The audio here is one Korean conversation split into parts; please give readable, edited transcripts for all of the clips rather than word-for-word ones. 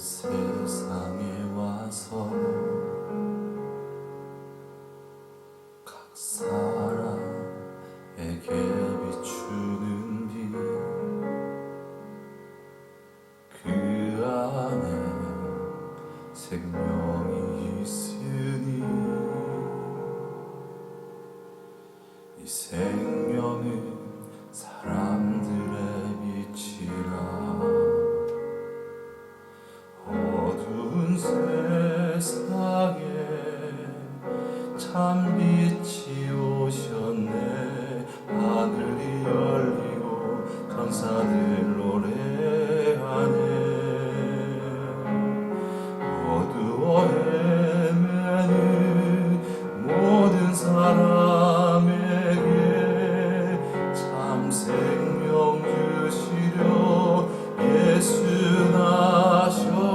세상에 와서 각 사람에게 비추는 빛, 그 안에 생명이 있으니 이 생명은 사람들의 빛이라. 어두운 세상에 참 빛이 오셨네. 하늘이 열리고 천사들 노래하네. 어두워 헤매는 모든 사람에게 참 생명 주시려 예수 나셨다.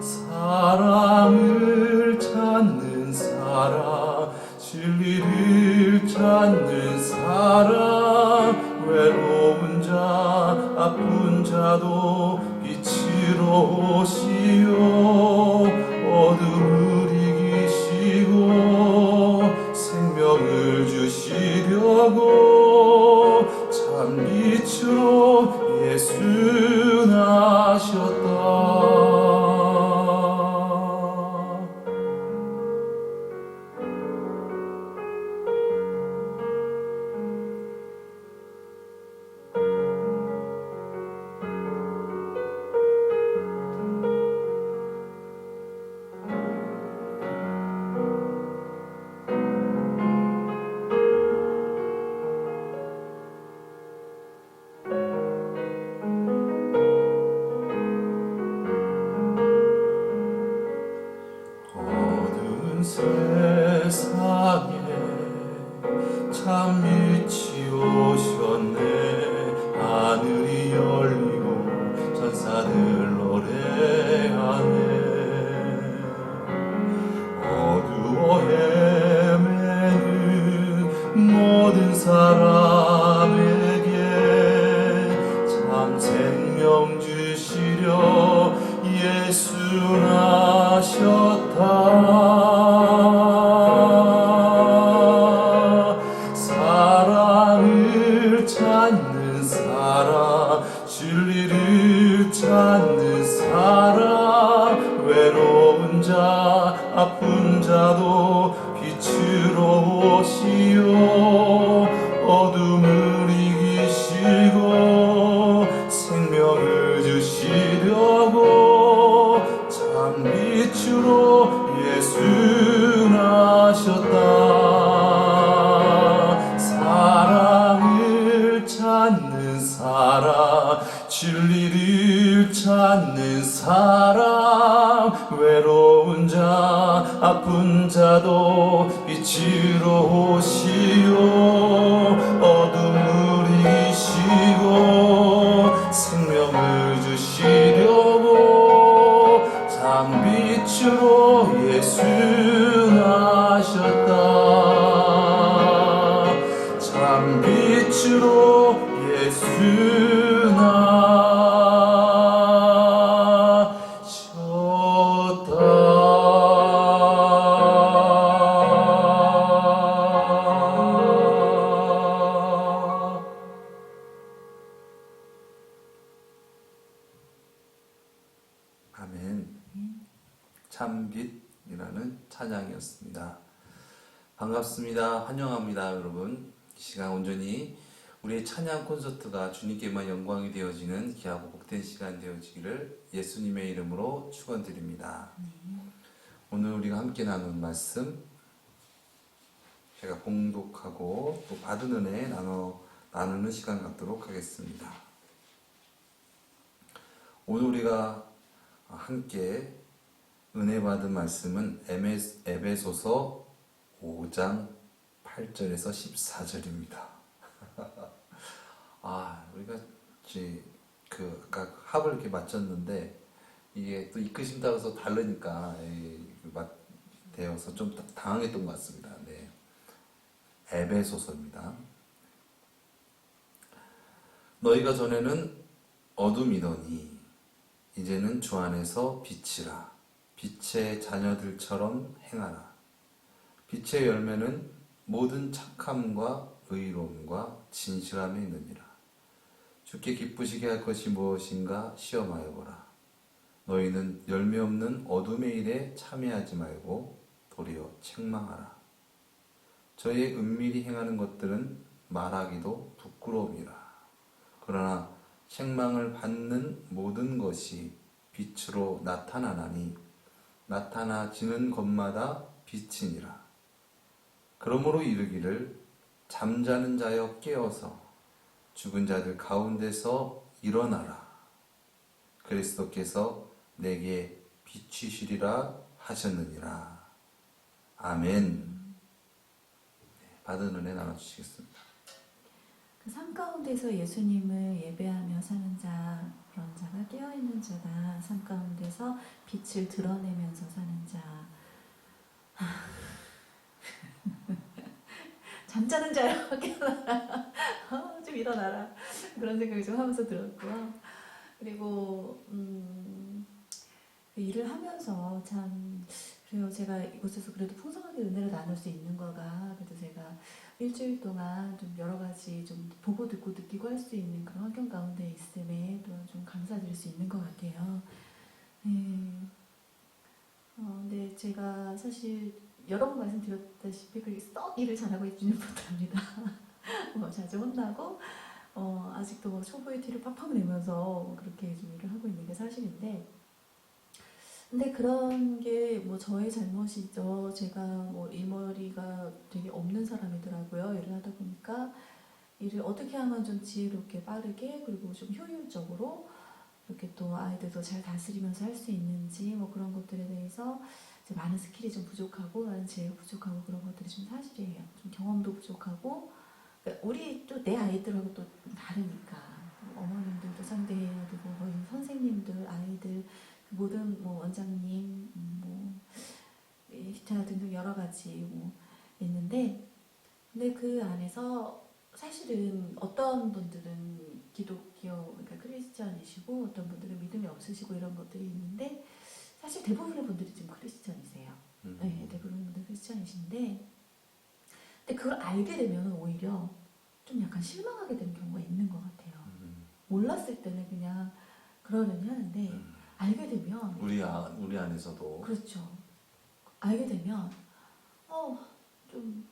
사랑을 찾는 사람, 진리를 찾는 사람, 외로운 자 아픈 자도 빛으로 오시오. 어둠을 이기시고 생명을 주시려고 참 빛으로 예수 나셨다. 어두운 세상에 참 빛이 오셨네. 하늘이 열리고 천사들 노래하네. 어두워 헤매는 모든 사람에게 참 생명 주시려 예수 나셨다. 사랑을 찾는 사람, 진리를 찾는 사람, 외로운 자 아픈 자도 빛으로 오시오. 어둠을 이기시고 생명을 주시려고 참 빛으로 예수 나셨다. 사랑을 찾는 사람, 진리를 찾는 사람, 외로운 자 아픈 자도 빛으로 오시오. 어둠을 이기시고 생명을 주시려고 참 빛으로 예수 나셨다. 참 빛으로 예수 아멘. 참빛이라는 찬양이었습니다. 반갑습니다. 환영합니다, 여러분. 이 시간 온전히 우리의 찬양 콘서트가 주님께만 영광이 되어지는 귀하고 복된 시간 되어지기를 예수님의 이름으로 축원드립니다. 오늘 우리가 함께 나눈 말씀, 제가 봉독하고 또 받은 은혜 나누는 시간 갖도록 하겠습니다. 오늘 우리가 함께 은혜 받은 말씀은 에베소서 5장 8절에서 14절입니다. 우리가 아까 합을 이렇게 맞췄는데 이게 또 이끄심 따라서 다르니까 되어서 좀 당황했던 것 같습니다. 네. 에베소서입니다. 너희가 전에는 어둠이더니 이제는 주 안에서 빛이라. 빛의 자녀들처럼 행하라. 빛의 열매는 모든 착함과 의로움과 진실함에 있느니라. 주께 기쁘시게 할 것이 무엇인가 시험하여 보라. 너희는 열매 없는 어둠의 일에 참여하지 말고 도리어 책망하라. 저희의 은밀히 행하는 것들은 말하기도 부끄러움이라. 그러나 책망을 받는 모든 것이 빛으로 나타나나니 나타나지는 것마다 빛이니라. 그러므로 이르기를 잠자는 자여 깨어서 죽은 자들 가운데서 일어나라. 그리스도께서 내게 비추시리라 하셨느니라. 아멘. 받은 은혜 나눠주시겠습니다. 그 삶 가운데서 예수님을 예배하며 사는 자, 그런 자가 깨어있는 자다. 삶 가운데서 빛을 드러내면서 사는 자. 잠자는 자여 깨어나라. 좀 일어나라. 그런 생각이 좀 하면서 들었고요. 그리고 그 일을 하면서 참 그래요. 제가 이곳에서 그래도 풍성하게 은혜를 나눌 수 있는 거가 그래도 제가 일주일 동안 좀 여러 가지 좀 보고 듣고 느끼고 할 수 있는 그런 환경 가운데 있음에 또 좀 감사드릴 수 있는 것 같아요. 네. 근데 제가 사실 여러 번 말씀드렸다시피 그렇게 썩 일을 잘하고 있지는 못합니다. 자주 혼나고 아직도 뭐 초보의 티를 팍팍 내면서 그렇게 좀 일을 하고 있는 게 사실인데, 근데 그런 게 뭐 저의 잘못이죠. 제가 뭐 일머리가 되게 없는 사람이더라고요. 일을 하다 보니까 일을 어떻게 하면 좀 지혜롭게 빠르게 그리고 좀 효율적으로 이렇게 또 아이들도 잘 다스리면서 할 수 있는지 뭐 그런 것들에 대해서 이제 많은 스킬이 좀 부족하고 많은 지혜가 부족하고 그런 것들이 좀 사실이에요. 좀 경험도 부족하고, 그러니까 우리 또 내 아이들하고 또 다르니까 어머님들도 상대해야 되고 뭐 선생님들 아이들 모든 뭐 원장님 뭐 기타 등등 여러 가지 뭐 있는데, 근데 그 안에서 사실은 어떤 분들은 기독교 그러니까 크리스천이시고 어떤 분들은 믿음이 없으시고 이런 것들이 있는데 사실 대부분의 분들이 지금 크리스천이세요. 네, 대부분의 분들 크리스천이신데, 근데 그걸 알게 되면 오히려 좀 약간 실망하게 되는 경우가 있는 것 같아요. 몰랐을 때는 그냥 그러려니 하는데 알게 되면 우리 안에서도 그렇죠. 알게 되면 좀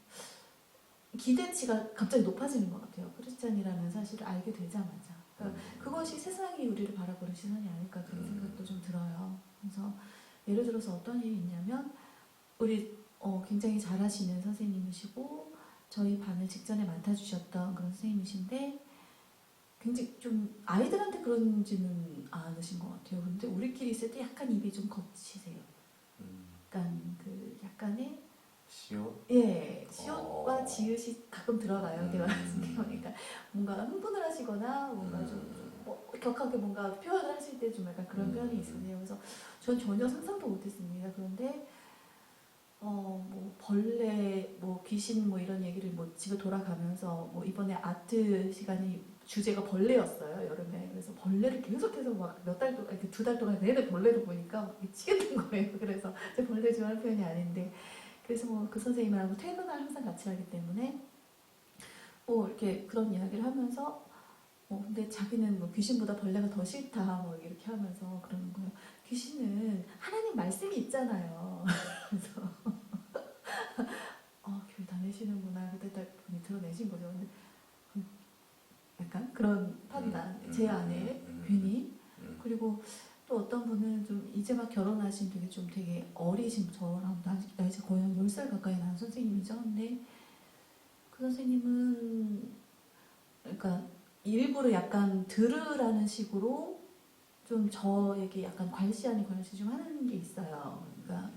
기대치가 갑자기 높아지는 것 같아요. 크리스찬이라는 사실을 알게 되자마자. 그러니까 그것이 세상이 우리를 바라보는 시선이 아닐까 그런 생각도 좀 들어요. 그래서 예를 들어서 어떤 일이 있냐면 우리 굉장히 잘하시는 선생님이시고 저희 반을 직전에 맡아주셨던 그런 선생님이신데 굉장히 좀 아이들한테 그런지는 않으신 것 같아요. 근데 우리끼리 있을 때 약간 입이 좀 거치세요. 약간 그 약간의 시옷? 예, 시옷과 지읒이 가끔 들어가요. 대화 같은 게 그러니까 뭔가 흥분을 하시거나 뭔가 좀 격하게 뭔가 표현을 하실 때 좀 약간 그런 표현이 있으세요. 그래서 전 전혀 상상도 못했습니다. 그런데 뭐 벌레, 뭐 귀신, 뭐 이런 얘기를 뭐 집에 돌아가면서 뭐 이번에 아트 시간이 주제가 벌레였어요, 여름에. 그래서 벌레를 계속해서 막 몇 달 동안, 이렇게 2달 동안 내내 벌레를 보니까 미치겠는 거예요. 그래서 제 벌레 좋아하는 표현이 아닌데, 그래서 뭐 그 선생님하고 퇴근을 항상 같이 하기 때문에 뭐 이렇게 그런 이야기를 하면서 근데 자기는 뭐 귀신보다 벌레가 더 싫다 뭐 이렇게 하면서 그러는 거예요. 귀신은 하나님 말씀이 있잖아요. 그래서 교회 다니시는구나 그때 딱 분이 드러내신 거죠. 근데 약간 그런 판단 제 안에 괜히. 그리고 또 어떤 분은 좀 이제 막 결혼하신 되게 어리신 저랑 나이가 거의 한 10살 가까이 나는 선생님이죠. 근데 그 선생님은 그러니까 일부러 약간 들으라는 식으로 좀 저에게 약간 괄시 아닌 괄시 좀 하는 게 있어요. 그러니까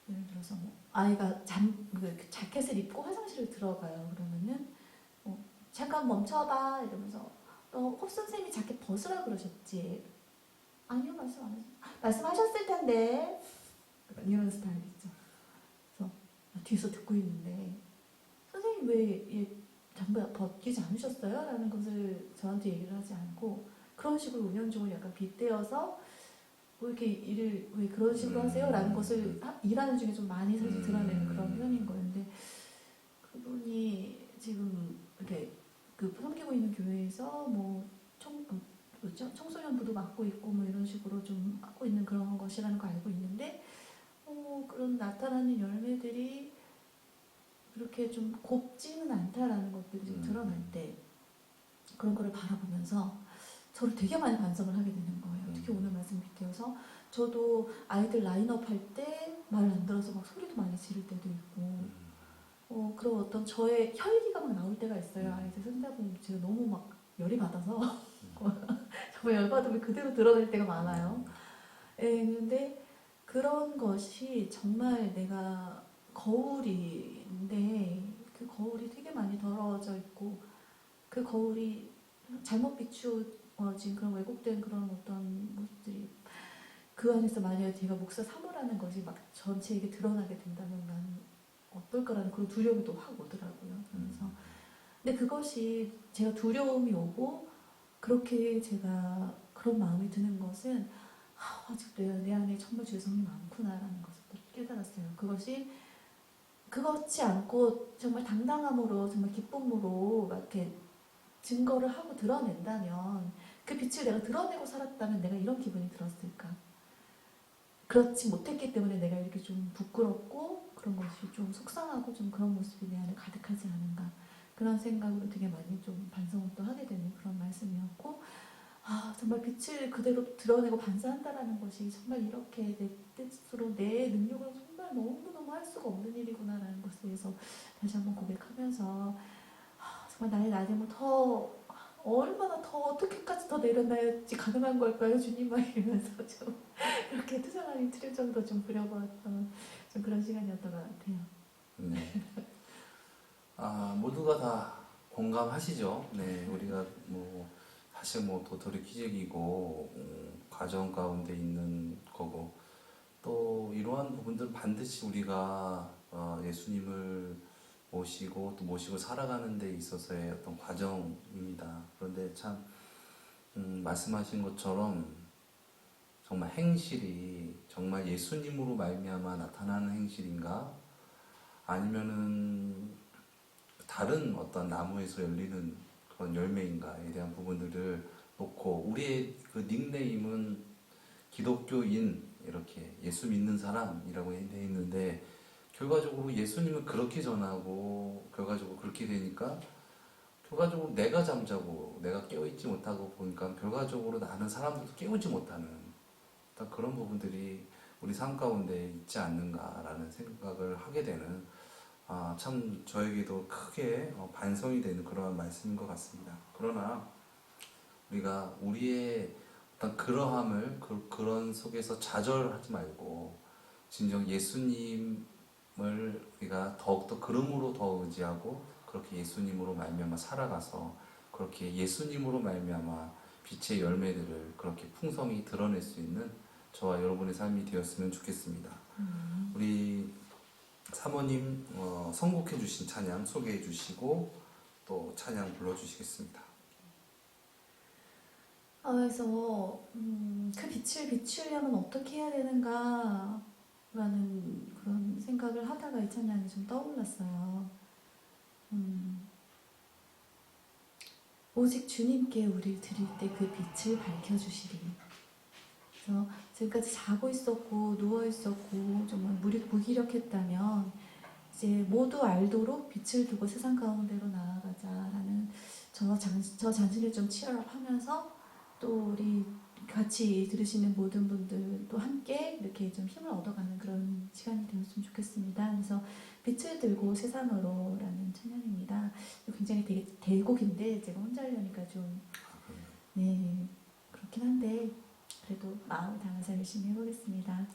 예를 들어서 뭐 아이가 그 자켓을 입고 화장실을 들어가요. 그러면은 잠깐 멈춰봐 이러면서 너 홉 선생님이 자켓 벗으라 그러셨지? 아니요, 말씀 안 하셨어요. 말씀하셨을 텐데. 이런 스타일이죠. 그래서 뒤에서 듣고 있는데 선생님 왜 전부 벗기지 않으셨어요? 라는 것을 저한테 얘기를 하지 않고 그런 식으로 은연중을 약간 빗대어서 뭐 이렇게 일을 왜 그런 식으로 하세요? 라는 것을 일하는 중에 좀 많이 사실 드러내는 그런 편인 거예요. 근데 그분이 지금 이렇게 그 섬기고 있는 교회에서 뭐 청소년부도 맡고 있고 뭐 이런 식으로 좀 하고 있는 그런 것이라는 거 알고 있는데 그런 나타나는 열매들이 그렇게 좀 곱지는 않다라는 것들이 좀 드러날 때 그런 거를 바라보면서 저를 되게 많이 반성을 하게 되는 거예요. 특히 오늘 말씀 빗대어서 저도 아이들 라인업 할 때 말 안 들어서 막 소리도 많이 지를 때도 있고 그런 어떤 저의 혈기가 막 나올 때가 있어요. 아이들 손잡고 제가 너무 막 열이 받아서 정말 열받으면 그대로 드러낼 때가 많아요. 예, 근데 그런 것이 정말 내가 거울인데 그 거울이 되게 많이 더러워져 있고 그 거울이 잘못 비추어진 그런 왜곡된 그런 어떤 모습들이 그 안에서 만약에 제가 목사 사모라는 것이 막 전체에게 드러나게 된다면 난 어떨 거라는 그런 두려움이 또 확 오더라고요. 그래서 근데 그것이 제가 두려움이 오고 그렇게 제가 그런 마음이 드는 것은 아직도 내 안에 정말 죄성이 많구나라는 것을 또 깨달았어요. 그것이 그렇지 않고 정말 당당함으로 정말 기쁨으로 막 이렇게 증거를 하고 드러낸다면 그 빛을 내가 드러내고 살았다면 내가 이런 기분이 들었을까? 그렇지 못했기 때문에 내가 이렇게 좀 부끄럽고 그런 것이 좀 속상하고 좀 그런 모습이 내 안에 가득하지 않은가 그런 생각으로 되게 많이 좀 반성을 또 하게 되는 그런 말씀이었고 정말 빛을 그대로 드러내고 반사한다라는 것이 정말 이렇게 내 뜻으로 내 능력으로 정말 너무너무 할 수가 없는 일이구나라는 것에 대해서 다시 한번 고백하면서 정말 나의 나됨을 더 얼마나 더 어떻게까지 더 내려놔야지 가능한 걸까요 주님 막 이러면서 좀 그렇게 투정하니 틀릴 정도 좀 부려보았던 좀 그런 시간이었던 것 같아요. 네. 모두가 다 공감하시죠. 네, 우리가 뭐 사실 뭐 도토리 키재기고 과정 가운데 있는 거고 또 이러한 부분들 반드시 우리가 예수님을 모시고 또 모시고 살아가는 데 있어서의 어떤 과정입니다. 그런데 참 말씀하신 것처럼 정말 행실이 정말 예수님으로 말미암아 나타나는 행실인가 아니면은 다른 어떤 나무에서 열리는 그런 열매인가에 대한 부분들을 놓고 우리의 그 닉네임은 기독교인 이렇게 예수 믿는 사람이라고 되어 있는데 결과적으로 예수님은 그렇게 전하고 결과적으로 그렇게 되니까 결과적으로 내가 잠자고 내가 깨어있지 못하고 보니까 결과적으로 나는 사람들도 깨우지 못하는 그런 부분들이 우리 삶 가운데 있지 않는가라는 생각을 하게 되는 참 저에게도 크게 반성이 되는 그러한 말씀인 것 같습니다. 그러나 우리가 우리의 어떤 그러함을 그런 속에서 좌절하지 말고 진정 예수님을 우리가 더욱더 그름으로 더 의지하고 그렇게 예수님으로 말미암아 살아가서 그렇게 예수님으로 말미암아 빛의 열매들을 그렇게 풍성히 드러낼 수 있는 저와 여러분의 삶이 되었으면 좋겠습니다. 우리 사모님 선곡해 주신 찬양 소개해 주시고 또 찬양 불러주시겠습니다. 그래서 그 빛을 비추려면 어떻게 해야 되는가 라는 그런 생각을 하다가 이 찬양이 좀 떠올랐어요. 오직 주님께 우리를 드릴 때 그 빛을 밝혀주시리. 그래서 지금까지 자고 있었고 누워 있었고 정말 무기력했다면 이제 모두 알도록 빛을 두고 세상 가운데로 나아가자라는 저 자신을 좀 치열하면서 또 우리 같이 들으시는 모든 분들도 함께 이렇게 좀 힘을 얻어가는 그런 시간이 되었으면 좋겠습니다. 그래서 빛을 들고 세상으로라는 찬양입니다. 굉장히 되게 대곡인데 제가 혼자 하려니까 좀 네 그렇긴 한데 그래도 마음 담아서 열심히 해보겠습니다.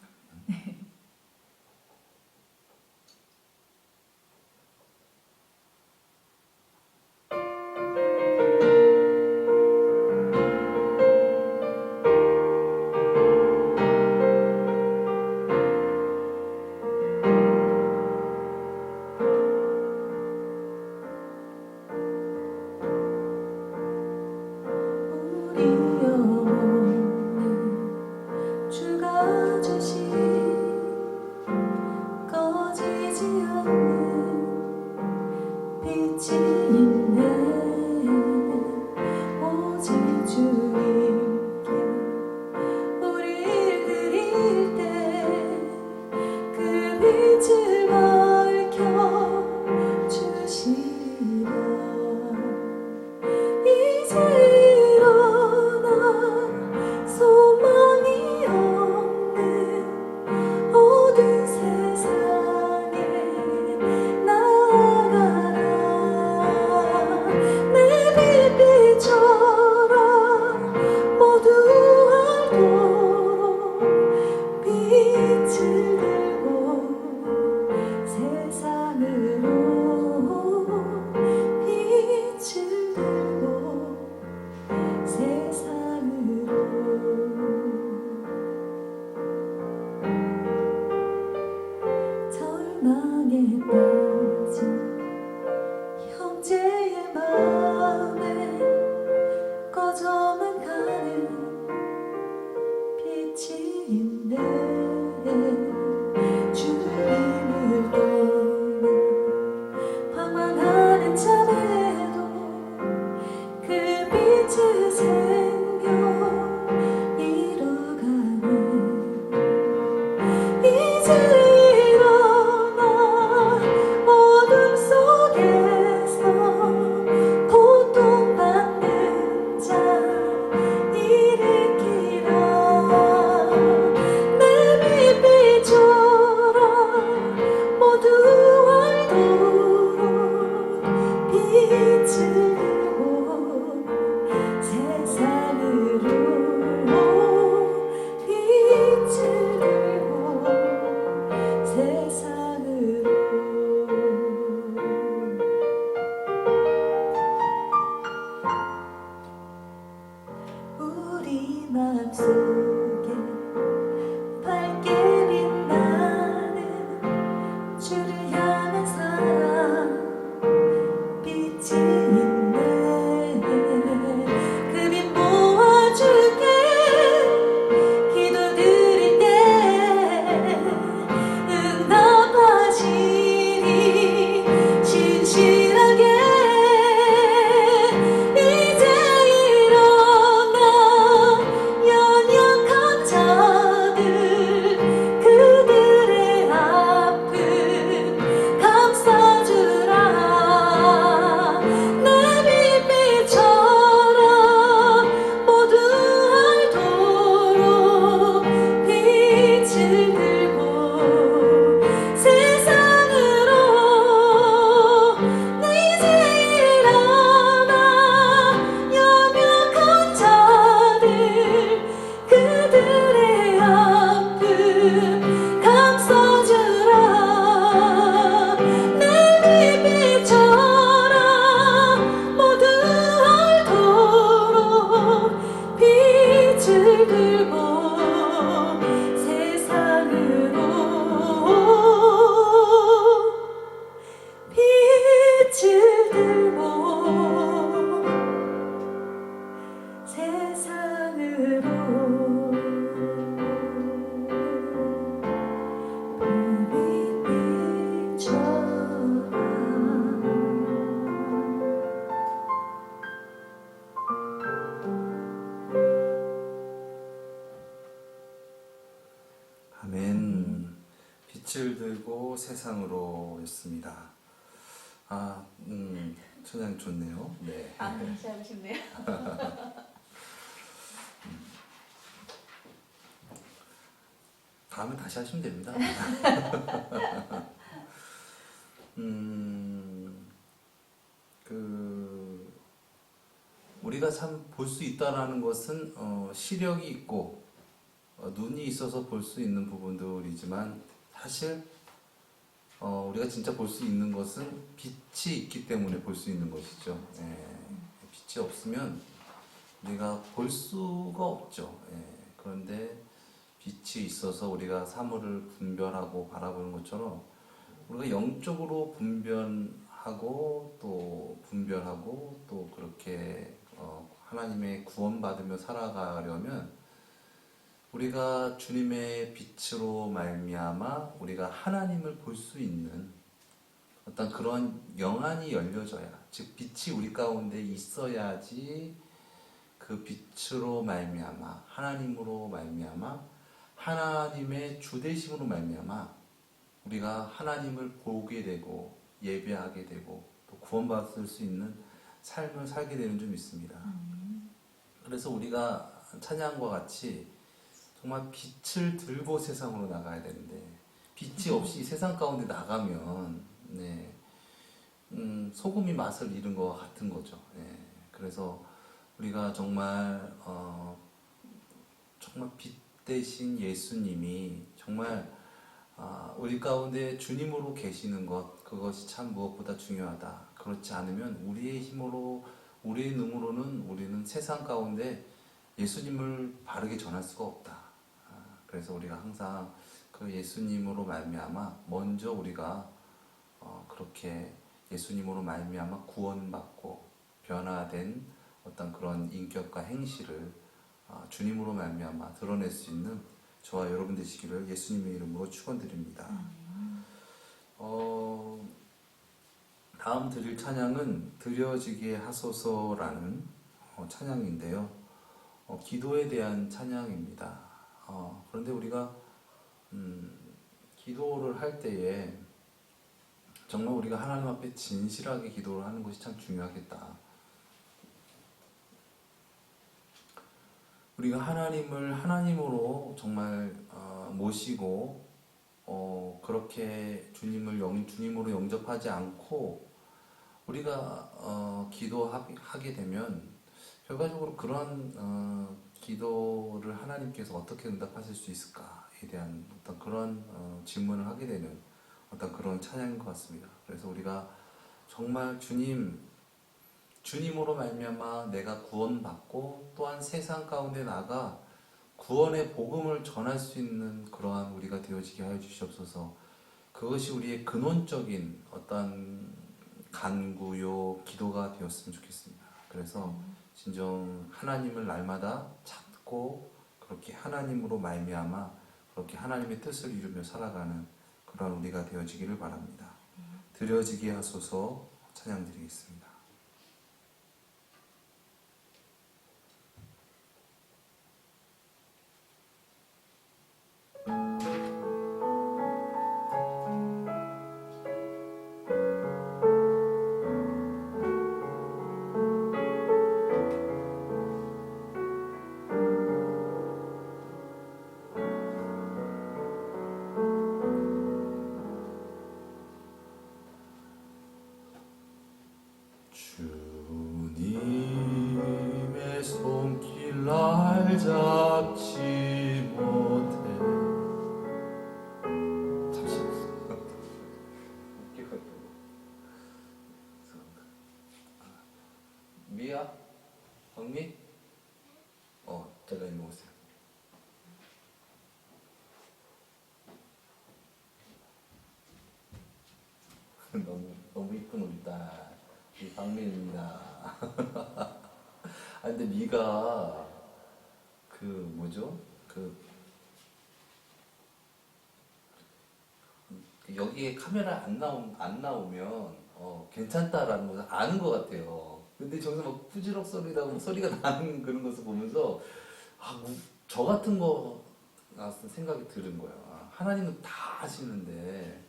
사랑에 빠진 형제의 마음에 꺼져만 가는 빛이 있네. 주님을 떠나 방황하는 자매도 그 빛을 생겨 잃어가네. 이제 일어나 어둠 속에서 고통받는 자 일으키라. 내 빛비처럼 모두 알도록 빛을 들고 세상으로 빛을 들고 세상으로. 우리 맘속에 밝게 빛나는 주를 향한 사랑 빛이 있네. 그 빛 모아줄게. 기도드릴 때 응답하시니 신실하게. 이제 일어나 연약한 자들 그들의 아픔 감싸주라. 내 빛비처럼 모두 알도록 빛을 들고 세상으로. 이제 일어나 연약한 자들 그들의 아픔 감싸주라. 내 빛비처럼 모두 알도록 빛을 들고 세상으로 빛을 들고 세상으로 아멘. 빛을 들고 세상으로 였습니다. 천양 좋네요. 네. 다시 하고 싶네요. 다음에 다시 하시면 됩니다. 우리가 참 볼 수 있다라는 것은 시력이 있고 눈이 있어서 볼 수 있는 부분들이지만 사실 우리가 진짜 볼 수 있는 것은 빛이 있기 때문에 볼 수 있는 것이죠. 빛이 없으면 우리가 볼 수가 없죠. 그런데 빛이 있어서 우리가 사물을 분별하고 바라보는 것처럼 우리가 영적으로 분별하고 또 그렇게 하나님의 구원받으며 살아가려면 우리가 주님의 빛으로 말미암아 우리가 하나님을 볼 수 있는 어떤 그런 영안이 열려져야, 즉 빛이 우리 가운데 있어야지 그 빛으로 말미암아 하나님으로 말미암아 하나님의 주되심으로 말미암아 우리가 하나님을 보게 되고 예배하게 되고 또 구원받을 수 있는 삶을 살게 되는 좀 있습니다. 그래서 우리가 찬양과 같이 정말 빛을 들고 세상으로 나가야 되는데 빛이 없이 세상 가운데 나가면 소금이 맛을 잃은 것 같은 거죠. 그래서 우리가 정말 빛 대신 예수님이 정말 우리 가운데 주님으로 계시는 것, 그것이 참 무엇보다 중요하다. 그렇지 않으면 우리의 힘으로 우리의 능으로는 우리는 세상 가운데 예수님을 바르게 전할 수가 없다. 그래서 우리가 항상 그 예수님으로 말미암아 먼저 우리가 그렇게 예수님으로 말미암아 구원받고 변화된 어떤 그런 인격과 행실을 주님으로 말미암아 드러낼 수 있는 저와 여러분 되시기를 예수님의 이름으로 축원드립니다. 다음 드릴 찬양은 드려지게 하소서라는 찬양인데요. 기도에 대한 찬양입니다. 그런데 우리가 기도를 할 때에 정말 우리가 하나님 앞에 진실하게 기도를 하는 것이 참 중요하겠다. 우리가 하나님을 하나님으로 정말 모시고 그렇게 주님으로 영접하지 않고 우리가 기도하게 되면 결과적으로 그런 기도를 하나님께서 어떻게 응답하실 수 있을까에 대한 어떤 그런 질문을 하게 되는 어떤 그런 찬양인 것 같습니다. 그래서 우리가 정말 주님으로 말미암아 내가 구원받고 또한 세상 가운데 나가 구원의 복음을 전할 수 있는 그러한 우리가 되어지게 하여 주시옵소서. 그것이 우리의 근원적인 어떤 간구요 기도가 되었으면 좋겠습니다. 그래서 진정 하나님을 날마다 찾고 그렇게 하나님으로 말미암아 그렇게 하나님의 뜻을 이루며 살아가는 그런 우리가 되어지기를 바랍니다. 드려지게 하소서 찬양 드리겠습니다. 주님의 손길 날 잡지 못해. 잠시만요. 미야? 황미? 제가 일로 오세요. 너무 이쁜 우리 딸, 우리 박민입니다. 근데 미가 여기에 카메라 안 나오면 괜찮다라는 것을 아는 것 같아요. 근데 저기서 막 푸지럭 소리라고 소리가 나는 그런 것을 보면서 저 같은 거 생각이 드는 거야. 하나님은 다 아시는데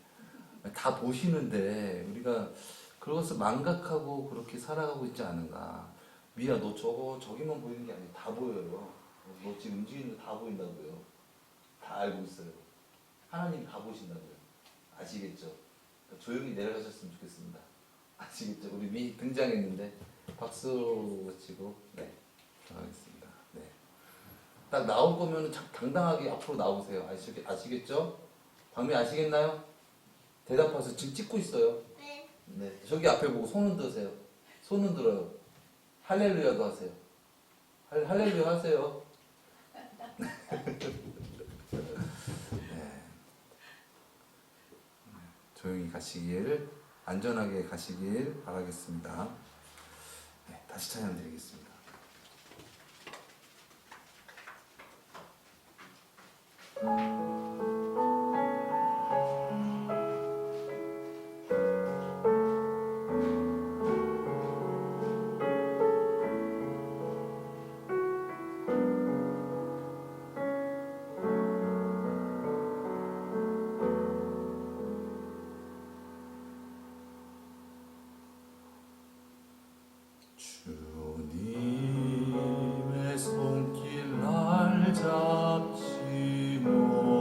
다 보시는데 우리가 그것을 망각하고 그렇게 살아가고 있지 않은가. 미야, 너 저기만 보이는 게 아니야. 다 보여요. 너 지금 움직이는 거 다 보인다고요. 다 알고 있어요. 하나님 다 보신다고요. 아시겠죠? 조용히 내려가셨으면 좋겠습니다. 아시겠죠? 우리 미 등장했는데 박수 치고 네 들어가겠습니다. 네. 딱 나올 거면 당당하게 앞으로 나오세요. 아시겠죠? 박미 아시겠나요? 대답하세요. 지금 찍고 있어요. 네. 네. 저기 앞에 보고 손 흔드세요. 손 흔들어요. 할렐루야도 하세요. 할렐루야 하세요. 네. 조용히 가시길, 안전하게 가시길 바라겠습니다. 네, 다시 찬양 드리겠습니다. 주님의 손길 날 잡지 못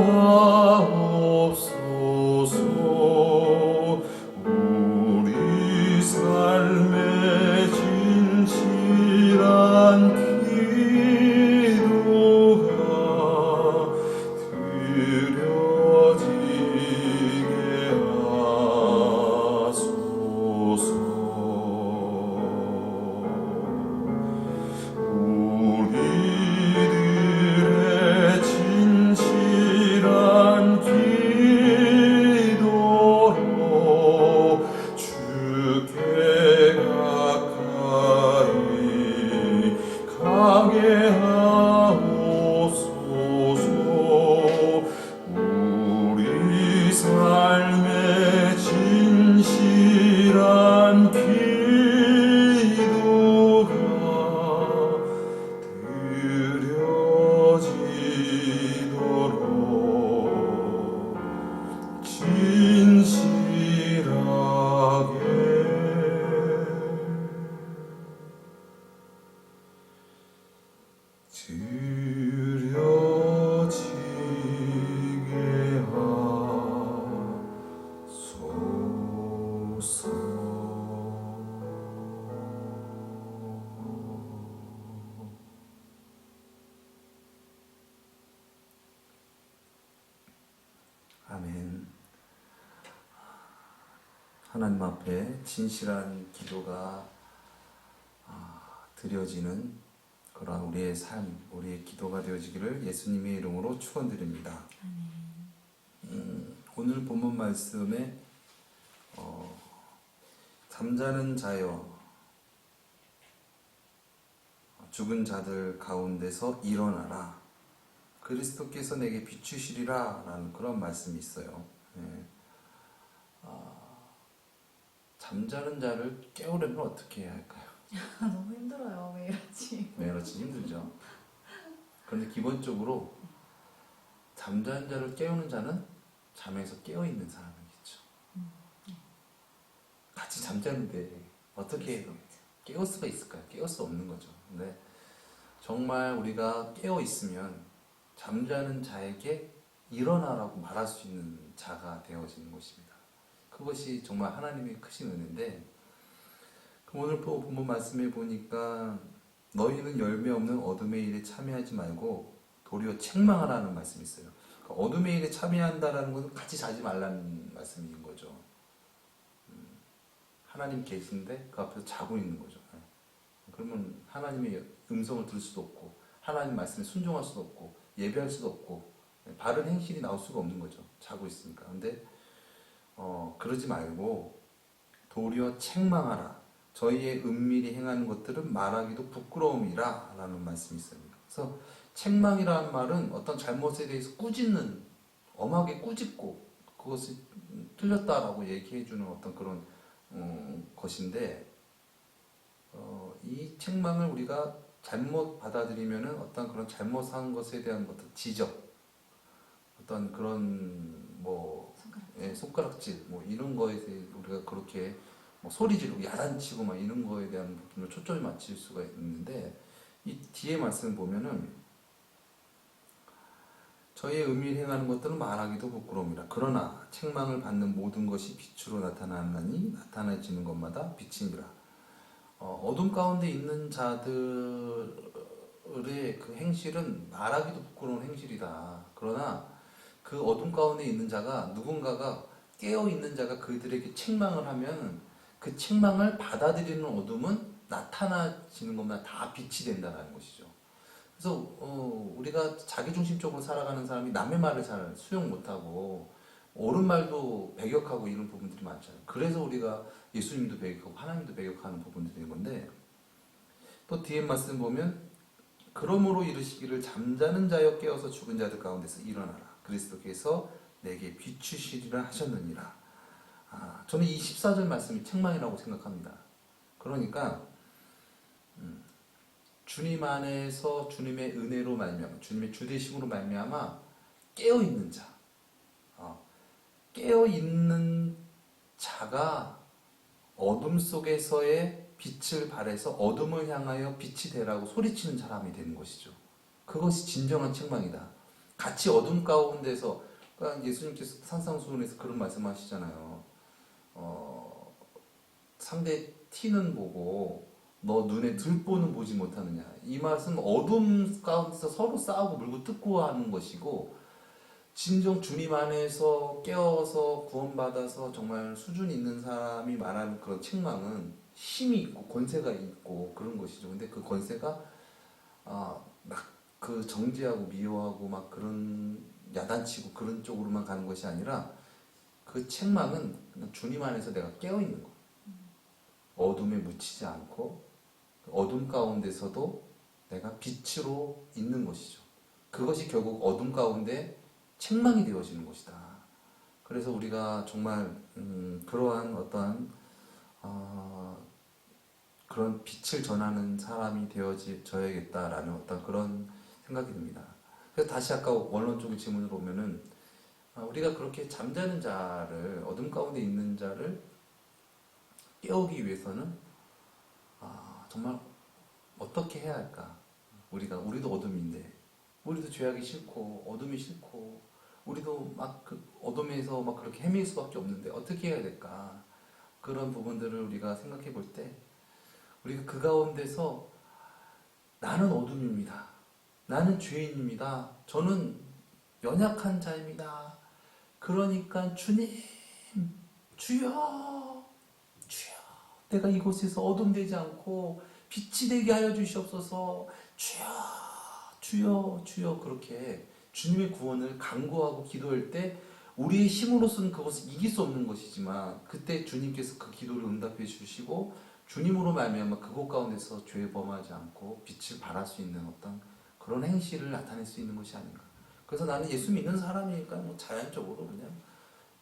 하옵소서. 우리 삶의 진실한 기도가 드려지게 하소서. 우리들의 진실한 기도로 주께 가까이 가게 하옵소서. 우리 삶의 진실한 기도가 드려지도록 진실하게 드려지게 하소서. 아멘. 하나님 앞에 진실한 기도가 드려지는 그러한 우리의 삶, 우리의 기도가 되어지기를 예수님의 이름으로 축원드립니다. 오늘 본문 말씀에 잠자는 자여 죽은 자들 가운데서 일어나라. 그리스도께서 내게 비추시리라 라는 그런 말씀이 있어요. 잠자는 자를 깨우려면 어떻게 해야 할까요? 너무 힘들어요. 왜 이러지? 네, 그렇지 힘들죠. 그런데 기본적으로 잠자는 자를 깨우는 자는 잠에서 깨어있는 사람이겠죠. 같이 잠자는데 어떻게 깨울 수가 있을까요? 깨울 수 없는 거죠. 근데 정말 우리가 깨어있으면 잠자는 자에게 일어나라고 말할 수 있는 자가 되어지는 것입니다. 그것이 정말 하나님의 크신 은혜인데, 오늘 본문 말씀에 보니까 너희는 열매 없는 어둠의 일에 참여하지 말고 도리어 책망하라는 말씀이 있어요. 그러니까 어둠의 일에 참여한다라는 것은 같이 자지 말라는 말씀인 거죠. 하나님 계신데 그 앞에서 자고 있는 거죠. 그러면 하나님의 음성을 들을 수도 없고 하나님 말씀에 순종할 수도 없고 예배할 수도 없고 바른 행실이 나올 수가 없는 거죠. 자고 있으니까. 근데 그러지 말고 도리어 책망하라. 저희의 은밀히 행하는 것들은 말하기도 부끄러움이라 라는 말씀이 있습니다. 그래서 책망이라는 말은 어떤 잘못에 대해서 꾸짖는, 엄하게 꾸짖고 그것이 틀렸다라고 얘기해주는 어떤 그런 것인데, 이 책망을 우리가 잘못 받아들이면은 어떤 그런 잘못한 것에 대한 어떤 지적, 어떤 그런 손가락질 이런 거에 대해 우리가 그렇게 소리 지르고 야단치고 이런 거에 대한 부분을 초점이 맞출 수가 있는데, 이 뒤에 말씀을 보면은 저희의 은밀히 행하는 것들은 말하기도 부끄러움이라. 그러나 책망을 받는 모든 것이 빛으로 나타나나니 나타나지는 것마다 빛이니라. 어둠 가운데 있는 자들의 그 행실은 말하기도 부끄러운 행실이다. 그러나 그 어둠 가운데 있는 자가, 누군가가 깨어있는 자가 그들에게 책망을 하면 그 책망을 받아들이는 어둠은 나타나지는 것마다 다 빛이 된다는 것이죠. 그래서 우리가 자기중심적으로 살아가는 사람이 남의 말을 잘 수용 못하고 옳은 말도 배격하고 이런 부분들이 많잖아요. 그래서 우리가 예수님도 배격하고 하나님도 배격하는 부분들이 있는 건데, 또 뒤에 말씀 보면 그러므로 이르시기를 잠자는 자여 깨어서 죽은 자들 가운데서 일어나라. 그리스도께서 내게 비추시리라 하셨느니라. 저는 이 14절 말씀이 책망이라고 생각합니다. 그러니까 주님 안에서 주님의 은혜로 말미암아, 주님의 주되심으로 말미암아 깨어있는 자, 깨어있는 자가 어둠 속에서의 빛을 발해서 어둠을 향하여 빛이 되라고 소리치는 사람이 되는 것이죠. 그것이 진정한 책망이다. 같이 어둠 가운데서, 그러니까 예수님께서 산상수훈에서 그런 말씀하시잖아요. 상대 티는 보고 너 눈에 들보는 보지 못하느냐. 이 말씀 어둠 가운데서 서로 싸우고 물고 뜯고 하는 것이고, 진정 주님 안에서 깨어서 구원받아서 정말 수준 있는 사람이 말하는 그런 책망은 힘이 있고 권세가 있고 그런 것이죠. 근데 그 권세가 막 그 정죄하고 미워하고 막 그런 야단치고 그런 쪽으로만 가는 것이 아니라, 그 책망은 그냥 주님 안에서 내가 깨어 있는 거. 어둠에 묻히지 않고 어둠 가운데서도 내가 빛으로 있는 것이죠. 그것이 결국 어둠 가운데 책망이 되어지는 것이다. 그래서 우리가 정말 그러한 어떠한 그런 빛을 전하는 사람이 되어져야겠다라는 어떤 그런 생각이 듭니다. 그래서 다시 아까 원론적인 질문으로 오면은, 우리가 그렇게 잠자는 자를, 어둠 가운데 있는 자를 깨우기 위해서는 정말 어떻게 해야 할까? 우리도 어둠인데, 우리도 죄하기 싫고 어둠이 싫고 우리도 막 그 어둠에서 막 그렇게 헤맬 수밖에 없는데 어떻게 해야 될까? 그런 부분들을 우리가 생각해 볼 때, 우리가 그 가운데서 나는 어둠입니다. 나는 죄인입니다. 저는 연약한 자입니다. 그러니까 주님, 주여, 주여, 내가 이곳에서 어둠되지 않고 빛이 되게 하여 주시옵소서. 주여, 주여, 주여. 그렇게 주님의 구원을 간구하고 기도할 때 우리의 힘으로서는 그것을 이길 수 없는 것이지만, 그때 주님께서 그 기도를 응답해 주시고 주님으로 말미암아 그곳 가운데서 죄 범하지 않고 빛을 발할 수 있는 어떤 그런 행실을 나타낼 수 있는 것이 아닌가. 그래서 나는 예수 믿는 사람이니까 뭐 자연적으로 그냥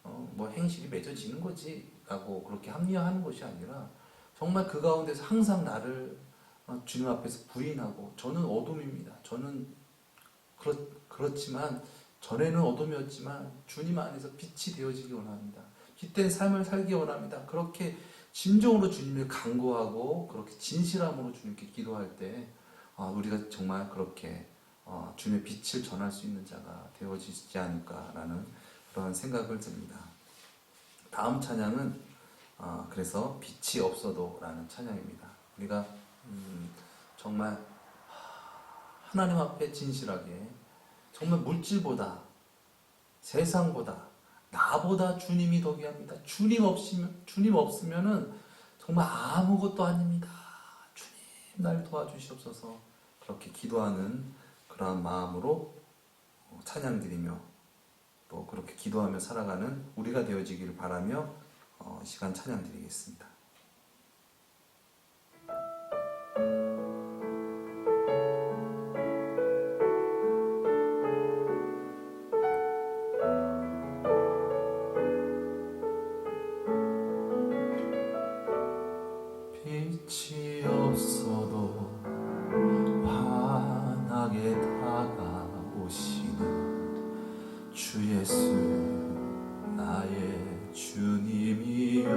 뭐 행실이 맺어지는 거지 라고 그렇게 합리화하는 것이 아니라, 정말 그 가운데서 항상 나를 주님 앞에서 부인하고, 저는 어둠입니다. 저는 그렇지만 전에는 어둠이었지만 주님 안에서 빛이 되어지기 원합니다. 빛된 삶을 살기 원합니다. 그렇게 진정으로 주님을 간구하고 그렇게 진실함으로 주님께 기도할 때 우리가 정말 그렇게 주님의 빛을 전할 수 있는 자가 되어지지 않을까라는 그런 생각을 듭니다. 다음 찬양은 그래서 빛이 없어도 라는 찬양입니다. 우리가 정말 하나님 앞에 진실하게, 정말 물질보다 세상보다 나보다 주님이 더 귀합니다. 주님 없으면은 정말 아무것도 아닙니다. 주님 날 도와주시옵소서. 그렇게 기도하는 그러한 마음으로 찬양드리며 또 그렇게 기도하며 살아가는 우리가 되어지기를 바라며 시간 찬양드리겠습니다. 빛이 없어도 환하게 다가오시는 주 예수 나의 주님이여,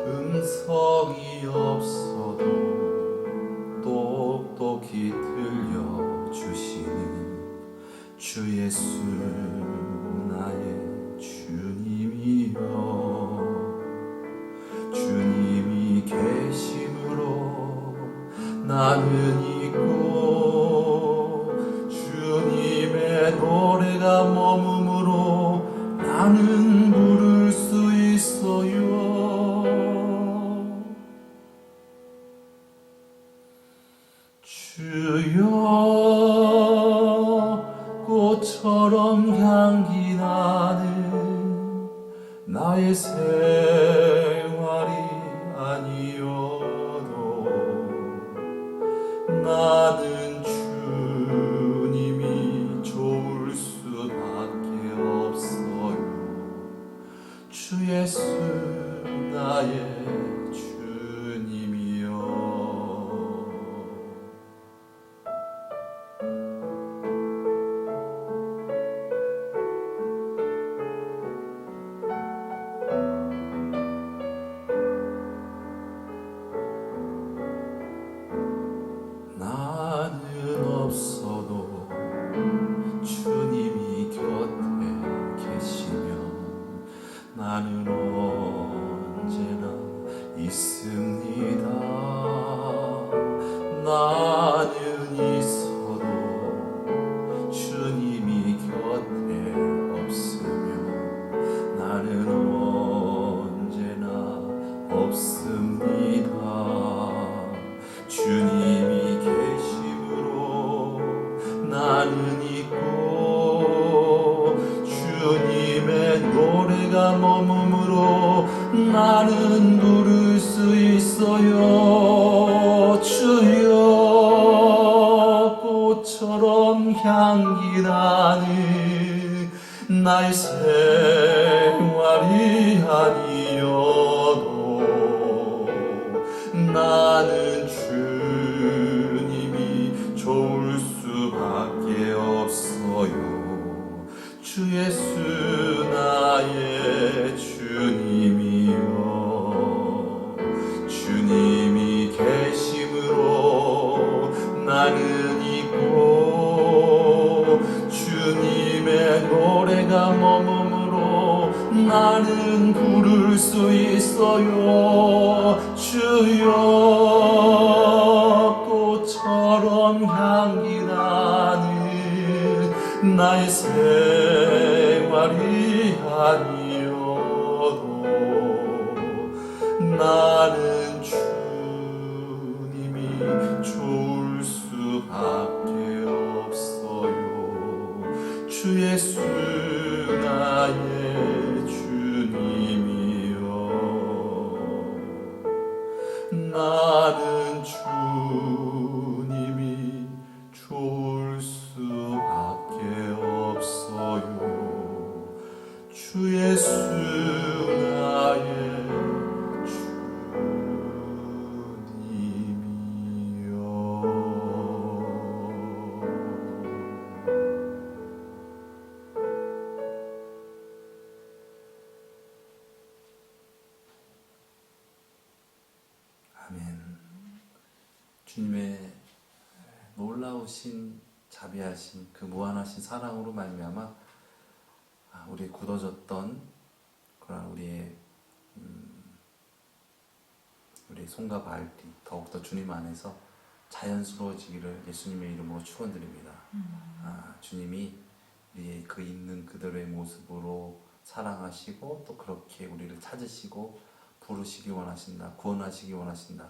음성이 없어도 똑똑히 들려주시는 주 예수 나의 주님이여, 주님이 계심으로 나는 있고 주님의 노래가 머금으로 나는 부를 수 있어요. 주여, 꽃처럼 향기 나는 나의 생활이 아니어도 나는 주님이 좋을 수밖에 없어요. 주 예수 나의 주님이여. 나는 언제나 있습니다. 나는 있어도 주님이 곁에 없으면 나는 언제나 없습니다. 주님이 계심으로 나는 있고 주님의 노래가 머금으로 나는 부를 수 있어요. 주여 꽃처럼 향기 나는 나의 생활이 아니어도 나는 주님이 좋을 수밖에 없어요. 주 예수 나의 주님이여 주님이 계심으로 나는 있고 주님의 노래가 머금으로 나는 부를 수 있어요. 주여 꽃처럼 향기 나는 나의 생활이 아니어도 나는 주님이 좋을 수밖에 없어요. 주 예수 나의 주님이여 나는 주님이 좋을 수밖에 없어요. 주 예수 나의 아멘. 주님의 놀라우신 자비하신 그 무한하신 사랑으로 말미암아 우리 굳어졌던 그런 우리의 손과 발뒤 더욱더 주님 안에서 자연스러워지기를 예수님의 이름으로 축원드립니다. 주님이 우리의 그 있는 그대로의 모습으로 사랑하시고 또 그렇게 우리를 찾으시고 부르시기 원하신다, 구원하시기 원하신다.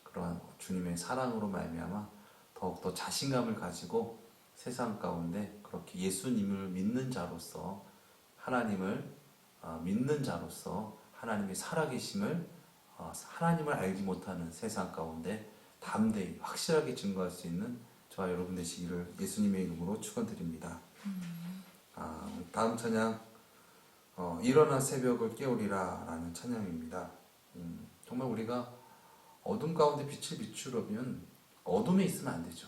그러한 주님의 사랑으로 말미암아 더욱더 자신감을 가지고 세상 가운데 그렇게 예수님을 믿는 자로서 하나님을 믿는 자로서 하나님의 살아계심을 하나님을 알지 못하는 세상 가운데 담대히 확실하게 증거할 수 있는 저와 여러분 되시기를 예수님의 이름으로 축원드립니다. 다음 찬양 일어나 새벽을 깨우리라 라는 찬양입니다. 정말 우리가 어둠 가운데 빛을 비추려면 어둠에 있으면 안 되죠.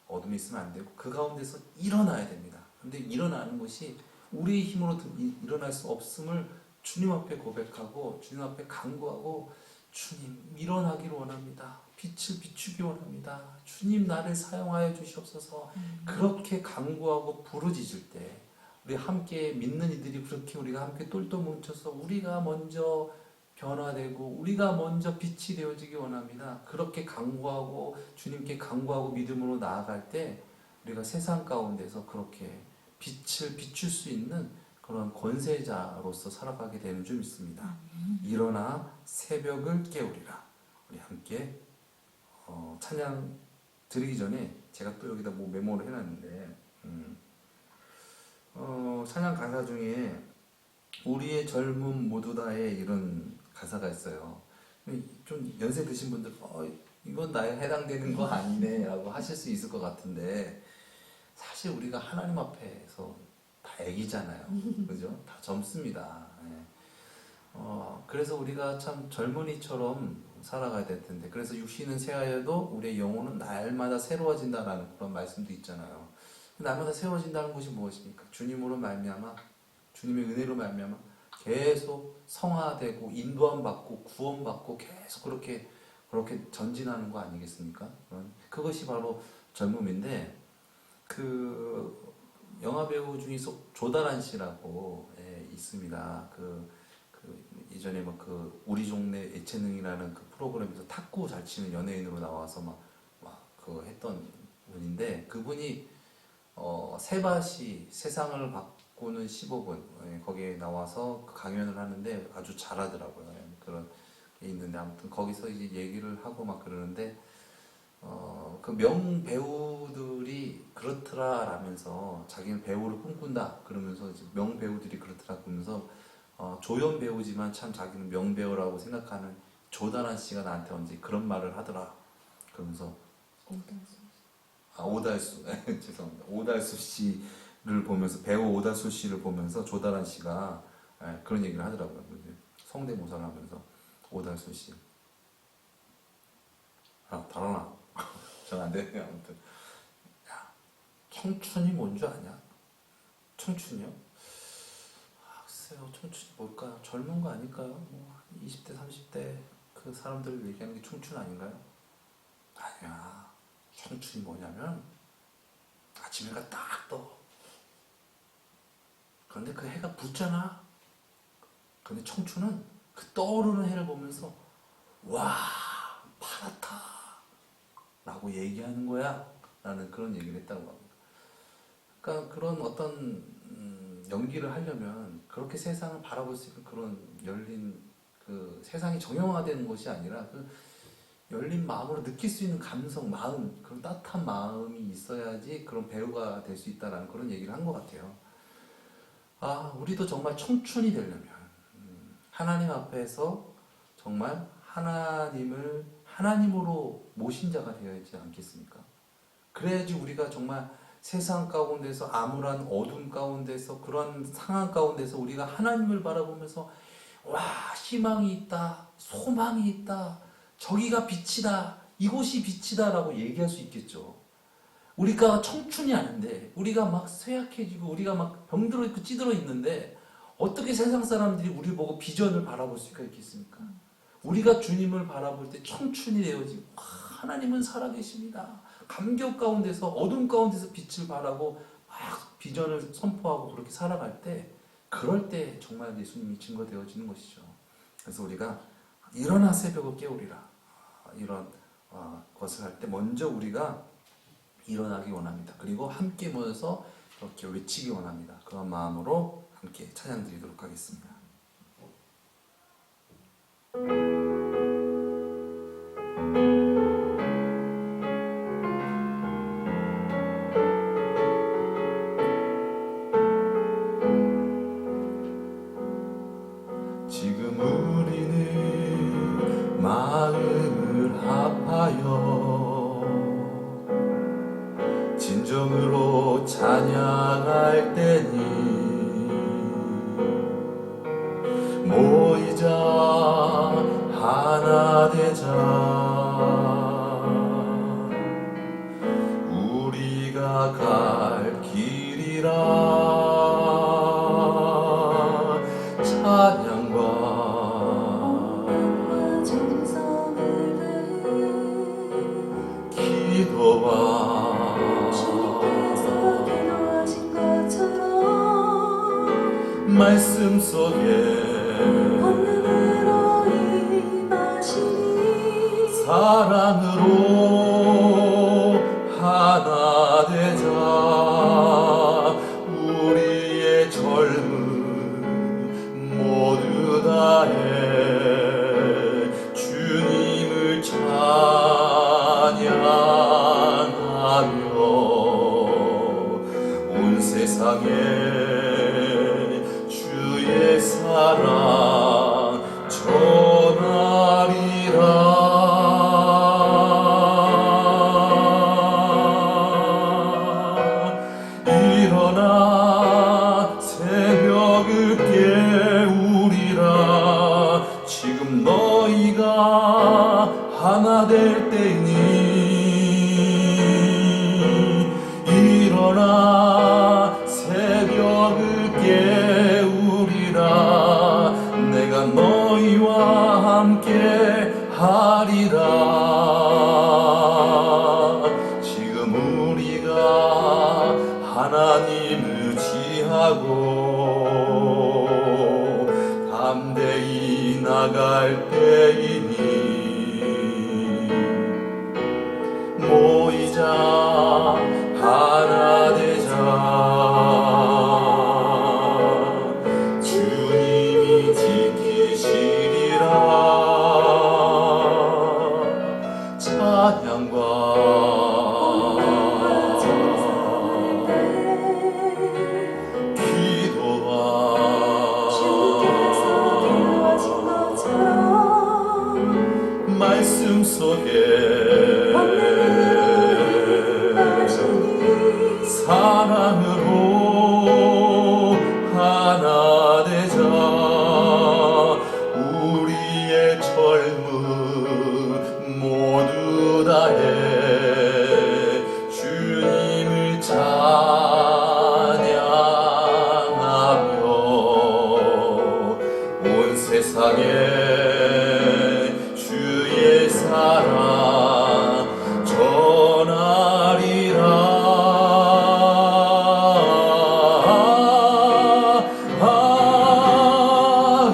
어둠에 있으면 안 되고 그 가운데서 일어나야 됩니다. 근데 일어나는 것이 우리의 힘으로 일어날 수 없음을 주님 앞에 고백하고 주님 앞에 간구하고 주님 일어나기를 원합니다. 빛을 비추기 원합니다. 주님 나를 사용하여 주시옵소서. 그렇게 간구하고 부르짖을 때 우리 함께 믿는 이들이 그렇게 우리가 함께 똘똘 뭉쳐서 우리가 먼저 변화되고 우리가 먼저 빛이 되어지기 원합니다. 그렇게 간구하고 주님께 간구하고 믿음으로 나아갈 때 우리가 세상 가운데서 그렇게 빛을 비출 수 있는 그런 권세자로서 살아가게 되는 줄 믿습니다. 일어나 새벽을 깨우리라. 우리 함께 찬양 드리기 전에 제가 또 여기다 뭐 메모를 해놨는데 찬양 가사 중에 우리의 젊음 모두 다에 이런 가사가 있어요. 좀 연세 드신 분들 이건 나에 해당되는 거 아니네 라고 하실 수 있을 것 같은데 사실 우리가 하나님 앞에서 다 애기잖아요. 그죠? 다 젊습니다. 그래서 우리가 참 젊은이처럼 살아가야 될 텐데 그래서 육신은 새하여도 우리의 영혼은 날마다 새로워진다라는 그런 말씀도 있잖아요. 날마다 새로워진다는 것이 무엇입니까? 주님으로 말미암아 주님의 은혜로 말미암아 계속 성화되고 인도함 받고 구원 받고 계속 그렇게 전진하는 거 아니겠습니까? 그것이 바로 젊음인데 그 영화 배우 중에서 조다란 씨라고 있습니다. 그 그 예전에 막 그 우리 동네 예체능이라는 그 프로그램에서 탁구 잘 치는 연예인으로 나와서 막 그 했던 분인데 그분이 세바시 세상을 바꾸는 15분 거기에 나와서 그 강연을 하는데 아주 잘하더라고요. 그런 게 있는데 아무튼 거기서 이제 얘기를 하고 막 그러는데 그 명 배우들이 그렇더라라면서 자기는 배우를 꿈꾼다 그러면서 이제 명 배우들이 그렇더라 그러면서 조연 배우지만 참 자기는 명 배우라고 생각하는 조다란 씨가 나한테 언제 그런 말을 하더라 그러면서 오달수 죄송합니다. 오달수 씨를 보면서 배우 오달수 씨를 보면서 조다란 씨가 그런 얘기를 하더라고요. 성대모사를 하면서 오달수 씨 달아나 전 안 되네요. 아무튼 야, 청춘이 뭔 줄 아냐? 청춘이요? 글쎄요, 청춘이 뭘까요? 젊은 거 아닐까요? 뭐 20대, 30대 그 사람들 얘기하는 게 청춘 아닌가요? 아니야. 청춘이 뭐냐면 아침 해가 딱 떠. 그런데 그 해가 붙잖아. 근데 청춘은 그 떠오르는 해를 보면서 와 파랗다 라고 얘기하는 거야 라는 그런 얘기를 했다고 합니다. 그러니까 그런 어떤 연기를 하려면 그렇게 세상을 바라볼 수 있는 그런 열린 그 세상이 정형화되는 것이 아니라 그 열린 마음으로 느낄 수 있는 감성, 마음, 그런 따뜻한 마음이 있어야지 그런 배우가 될 수 있다라는 그런 얘기를 한 것 같아요. 우리도 정말 청춘이 되려면 하나님 앞에서 정말 하나님을 하나님으로 모신 자가 되어야 하지 않겠습니까? 그래야지 우리가 정말 세상 가운데서 암울한 어둠 가운데서 그런 상황 가운데서 우리가 하나님을 바라보면서 와 희망이 있다, 소망이 있다, 저기가 빛이다, 이곳이 빛이다 라고 얘기할 수 있겠죠. 우리가 청춘이 아닌데 우리가 막 쇠약해지고 우리가 막 병들어 있고 찌들어 있는데 어떻게 세상 사람들이 우리를 보고 비전을 바라볼 수가 있겠습니까? 우리가 주님을 바라볼 때 청춘이 되어지고 하나님은 살아계십니다. 감격 가운데서 어둠 가운데서 빛을 발하고 막 비전을 선포하고 그렇게 살아갈 때 그럴 때 정말 예수님이 증거되어지는 것이죠. 그래서 우리가 일어나 새벽을 깨우리라 이런 것을 할 때 먼저 우리가 일어나기 원합니다. 그리고 함께 모여서 그렇게 외치기 원합니다. 그런 마음으로 함께 찬양 드리도록 하겠습니다. 지금 우리는 마음을 합하여 진정으로 찬양할 때니 모이자 하나 되자 우리가 갈 길이라 찬양과 기도와 주님께서 기도하신 것처럼 말씀 속에 권능으로 임하시니 사랑으로 하나 되자 우리의 젊음 모두 다해 주님을 찬양하며 온 세상에 주의 사랑 전하리라. 일어나 새벽을 깨우리라. 지금 너희가 하나 될 때니 일어나 새벽을 깨우리라. 내가 너희와 함께 하리라. 지금 우리가 하나님 의지하고 담대히 나갈 때이니 모이자 하나 되자 주님이 지키시리라 찬양과 말씀 속에 사랑으로 하나 되자 우리의 젊음 모두 다해 주님을 찬양하며 온 세상에 사랑 전하리라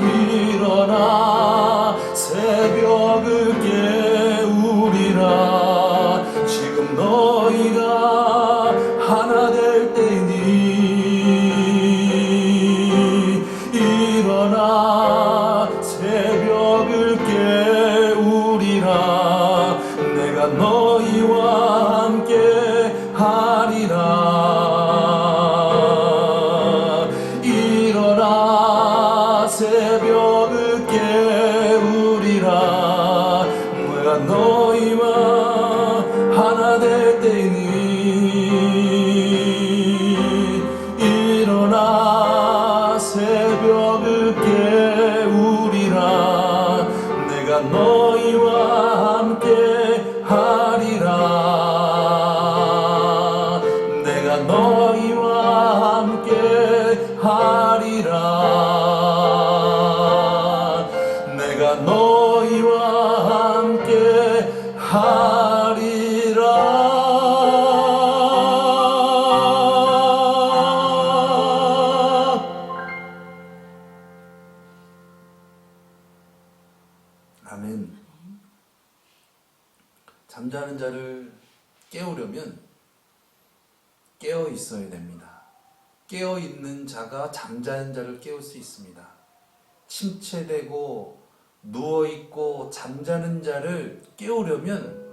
일어나 새벽을 깨우리라 지금 너희가 하나 될 때니 일어나 새벽을 깨우리라 내가 너희와 함께 하리라 일어나 새벽을 깨우리라 내가 너희와 하나 될 때니 일어나 새벽을 깨우리라 내가 너희와 함께 하리라 내가 너희와 함께 하리라 내가 너희와 함께 하리라 아멘. 잠자는 자를 깨우려면 깨어 있어야 됩니다. 깨어 있는 자가 잠자는 자를 깨울 수 있습니다. 침체되고 누워 있고 잠자는 자를 깨우려면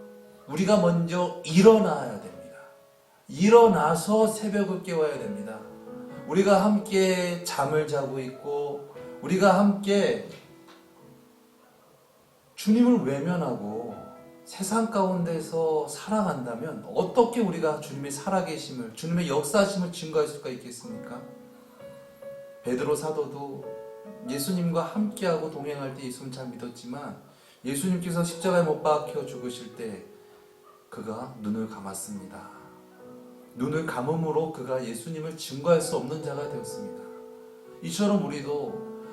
우리가 먼저 일어나야 됩니다. 일어나서 새벽을 깨워야 됩니다. 우리가 함께 잠을 자고 있고 우리가 함께 주님을 외면하고 세상 가운데서 살아간다면 어떻게 우리가 주님의 살아계심을 주님의 역사하심을 증거할 수가 있겠습니까? 베드로 사도도 예수님과 함께하고 동행할 때 예수님 잘 믿었지만 예수님께서 십자가에 못 박혀 죽으실 때 그가 눈을 감았습니다. 눈을 감음으로 그가 예수님을 증거할 수 없는 자가 되었습니다. 이처럼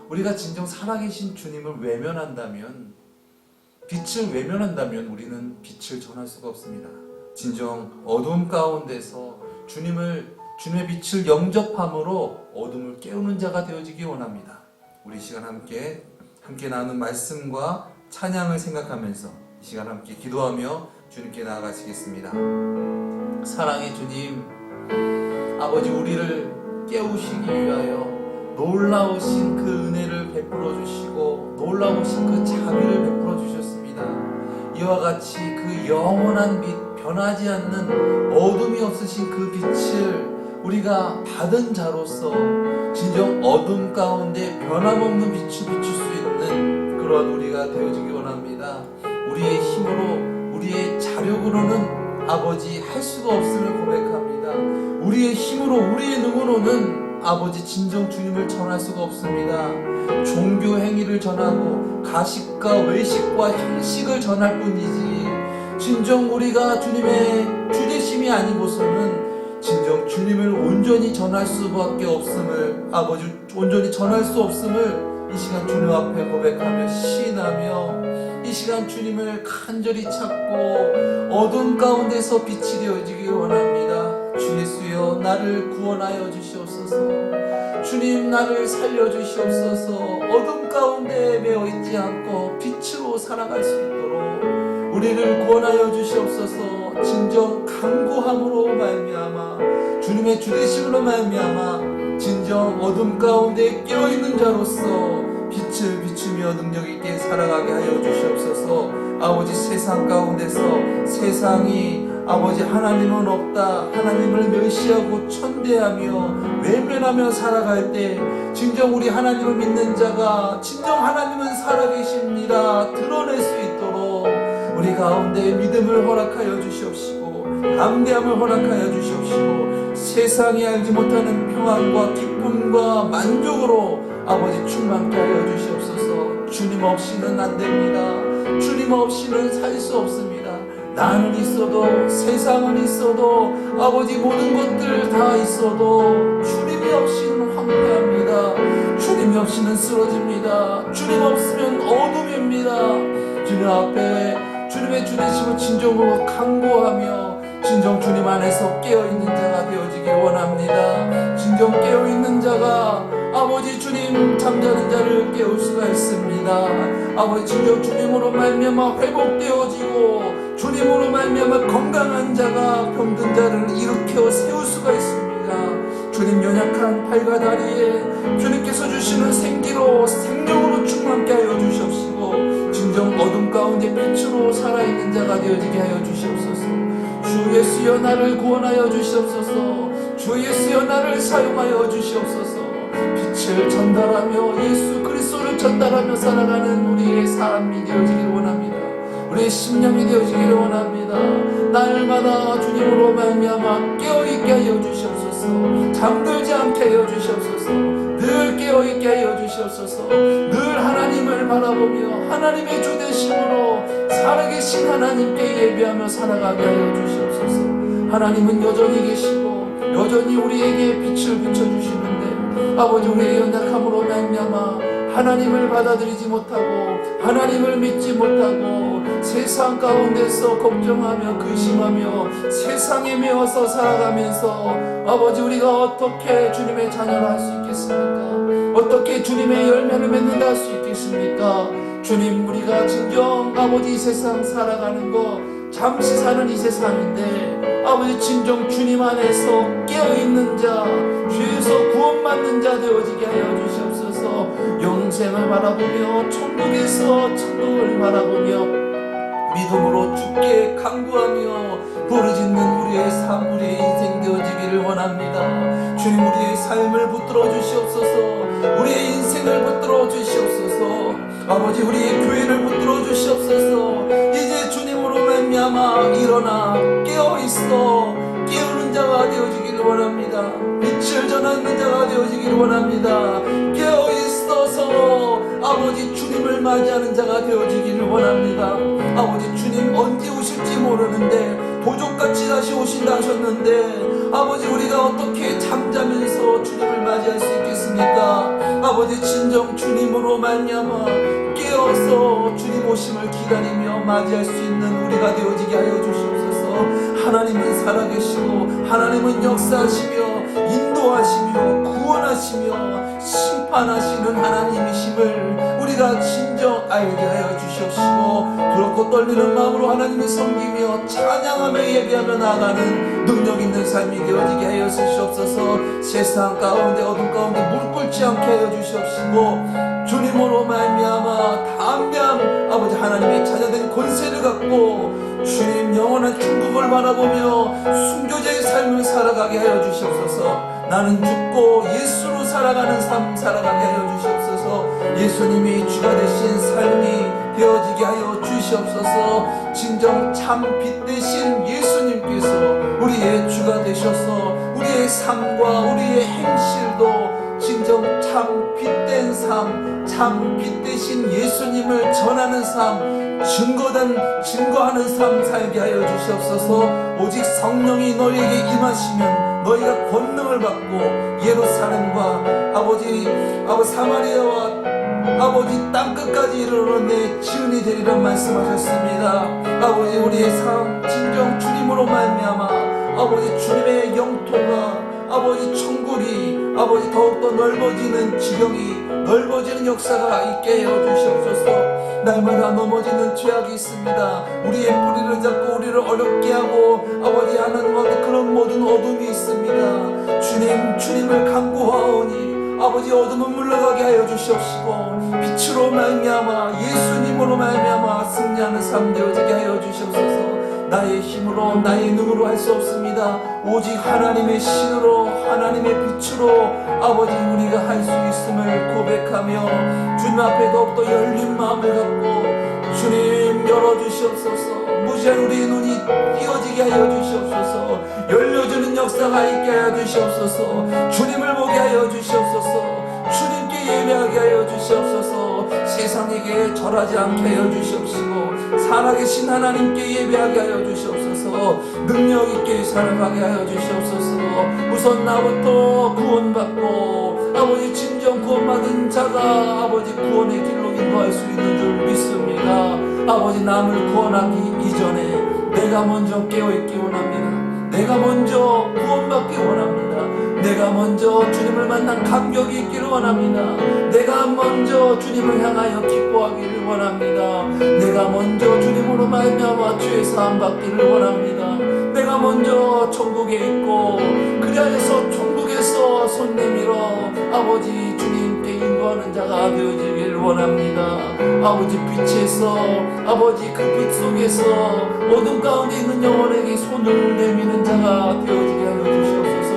우리가 진정 살아계신 주님을 외면한다면 빛을 외면한다면 우리는 빛을 전할 수가 없습니다. 진정 어둠 가운데서 주님의 빛을 영접함으로 어둠을 깨우는 자가 되어지기 원합니다. 우리 이 시간 함께 나누는 말씀과 찬양을 생각하면서 이 시간 함께 기도하며 주님께 나아가시겠습니다. 사랑의 주님, 아버지 우리를 깨우시기 위하여 놀라우신 그 은혜를 베풀어 주시고 놀라우신 그 자비를 베풀어 주셨습니다. 이와 같이 그 영원한 빛, 변하지 않는 어둠이 없으신 그 빛을 우리가 받은 자로서 진정 어둠 가운데 변함없는 빛을 비출 수 있는 그런 우리가 되어지기 원합니다. 우리의 힘으로 우리의 자력으로는 아버지 할 수가 없음을 고백합니다. 우리의 힘으로 우리의 능으로는 아버지 진정 주님을 전할 수가 없습니다. 종교 행위를 전하고 가식과 외식과 형식을 전할 뿐이지 진정 우리가 주님의 주되심이 아니고서는 진정 주님을 온전히 전할 수밖에 없음을 아버지 온전히 전할 수 없음을 이 시간 주님 앞에 고백하며 시인하며 이 시간 주님을 간절히 찾고 어둠 가운데서 빛이 되어지기 원합니다. 주 예수여 나를 구원하여 주시옵소서. 주님 나를 살려 주시옵소서. 어둠 가운데 매어 있지 않고 빛으로 살아갈 수 있도록 우리를 구원하여 주시옵소서. 진정 간구함으로 말미암아 주님의 주되심으로 말미암아 진정 어둠 가운데 깨어있는 자로서 빛을 비추며 능력 있게 살아가게 하여 주시옵소서. 아버지, 세상 가운데서 세상이 아버지 하나님은 없다, 하나님을 멸시하고 천대하며 외면하며 살아갈 때 진정 우리 하나님을 믿는 자가 진정 하나님은 살아계십니다 드러낼 수 있도록 우리 가운데 믿음을 허락하여 주시옵시고 담대함을 허락하여 주시옵시고 세상이 알지 못하는 평안과 기쁨과 만족으로 아버지 충만케 하여 주시옵소서. 주님 없이는 안 됩니다. 주님 없이는 살 수 없습니다. 나는 있어도 세상은 있어도 아버지 모든 것들 다 있어도 주님이 없이는 황폐합니다. 주님이 없이는 쓰러집니다. 주님 없으면 어둠입니다. 주님 앞에 주님의 주되심을 진정으로 간구하며 진정 주님 안에서 깨어있는 자가 되어지길 원합니다. 진정 깨어있는 자가 아버지 주님 잠자는 자를 깨울 수가 있습니다. 아버지 진정 주님으로 말미암아 회복되어지고 주님으로 말미암아 건강한 자가 병든 자를 일으켜 세울 수가 있습니다. 주님 연약한 팔과 다리에 주님께서 주시는 생기로 생명으로 충만케 하여 주시옵시고 진정 어둠 가운데 빛으로 살아있는 자가 되어지게 하여 주시옵소서. 주 예수여 나를 구원하여 주시옵소서. 주 예수여 나를 사용하여 주시옵소서. 빛을 전달하며 예수 그리스도를 전달하며 살아가는 우리의 삶이 되어지기를 원합니다. 우리의 심령이 되어지기를 원합니다. 날마다 주님으로 말미암아 깨어있게 하여 주시옵소서. 잠들지 않게 하여 주시옵소서. 늘 깨어있게 하여 주시옵소서. 늘 하나님을 바라보며 하나님의 주되심으로 살아계신 하나님께 예배하며 살아가게 하여 주시옵소서. 하나님은 여전히 계시고 여전히 우리에게 빛을 비춰주시는데 아버지 우리의 연약함으로 말미암아 하나님을 받아들이지 못하고 하나님을 믿지 못하고 세상 가운데서 걱정하며 근심하며 세상에 매어서 살아가면서 아버지 우리가 어떻게 주님의 자녀를 할 수 있겠습니까? 어떻게 주님의 열매를 맺는다 할 수 있겠습니까? 주님 우리가 진정 아버지 이 세상 살아가는 거 잠시 사는 이 세상인데 아버지 진정 주님 안에서 깨어있는 자 죄에서 구원받는 자 되어지게 하여 주시옵소서. 영생을 바라보며 천국에서 천국을 바라보며 믿음으로 주께 간구하며 부르짖는 우리의 삶 우리의 인생 되어지기를 원합니다. 주님 우리의 삶을 붙들어 주시옵소서. 우리의 인생을 붙들어 주시옵소서. 아버지 우리의 교회를 붙들어 주시옵소서. 이제 주님으로 말미암아 일어나 깨어있어 깨우는 자가 되어지기를 원합니다. 빛을 전하는 자가 되어지기를 원합니다. 깨어있어서 아버지 주님을 맞이하는 자가 되어지기를 원합니다. 아버지 주님 언제 오실지 모르는데 도적같이 다시 오신다 하셨는데 아버지 우리가 어떻게 잠자면서 주님을 맞이할 수 있겠습니까? 아버지 진정 주님으로 말미암아 깨어서 주님 오심을 기다리며 맞이할 수 있는 우리가 되어지게 하여 주시옵소서. 하나님은 살아계시고 하나님은 역사하시며 인도하시며 구원하시며 심판하시는 하나님이심을 우리가 진정 알게 하여 주시옵시고 그렇고 떨리는 마음으로 하나님을 섬기며 찬양하며 예배하며 나아가는 능력 있는 삶이 되어지게 하여 주시옵소서. 세상 가운데 어둠 가운데 물 끓지 않게 하여 주시옵시고 주님으로 말미암아 담대한 아버지 하나님의 자녀된 권세를 갖고 주님 영원한 천국을 바라보며 순교자의 삶을 살아가게 하여 주시옵소서. 나는 죽고 예수로 살아가는 삶 살아가게 하여 주시옵소서. 예수님이 주가 되신 삶이 되어지게 하여 주시옵소서. 진정 참 빛 되신 예수님께서 우리의 주가 되셔서 우리의 삶과 우리의 행실도 진정 참 빛된 삶, 참 빛 되신 예수님을 전하는 삶, 증거하는 삶 살게 하여 주시옵소서. 오직 성령이 너희에게 임하시면 너희가 권능을 받고 예루살렘과 아버지 사마리아와 아버지 땅끝까지 이르러 내 지은이 되리라 말씀하셨습니다. 아버지 우리의 삶 진정 주님으로 말미암아 아버지 주님의 영토가 아버지 천국이 아버지 더욱더 넓어지는 지경이 넓어지는 역사가 있게 하여 주시옵소서. 날마다 넘어지는 죄악이 있습니다. 우리의 뿌리를 잡고 우리를 어렵게 하고 아버지 하는 그런 모든 어둠이 있습니다. 주님을 간구하오니 아버지 어둠은 물러가게 하여 주시옵시고 빛으로 말미암아 예수님으로 말미암아 승리하는 삶 되어지게 하여 주시옵소서. 나의 힘으로 나의 능으로 할 수 없습니다. 오직 하나님의 신으로 하나님의 빛으로 아버지 우리가 할 수 있음을 고백하며 주님 앞에 더욱더 열린 마음을 갖고 주님 열어주시옵소서. 무시한 우리의 눈이 띄어지게 하여 주시옵소서. 열려주는 역사가 있게 하여 주시옵소서. 주님을 보게 하여 주시옵소서. 주님께 예배하게 하여 주시옵소서. 세상에게 절하지 않게 하여 주시옵시고 살아계신 하나님께 예배하게 하여 주시옵소서. 능력 있게 살아가게 하여 주시옵소서. 우선 나부터 구원받고 아버지 진정 구원받은 자가 아버지 구원의 길로 인도할 수 있는 줄 믿습니다. 아버지 남을 구원하기 이전에 내가 먼저 깨어있기 원합니다. 내가 먼저 구원받기 원합니다. 내가 먼저 주님을 만난 감격이 있기를 원합니다. 내가 먼저 주님을 향하여 기뻐하기를 원합니다. 내가 먼저 주님으로 말미암아 죄 사함 받기를 원합니다. 내가 먼저 천국에 있고 그리하여서 천국에서 손 내밀어 아버지 주님께 인도하는 자가 되어지기를 원합니다. 아버지 빛에서 아버지 그 빛 속에서 어둠 가운데 있는 영혼에게 손을 내미는 자가 되어지게 하여 주시옵소서.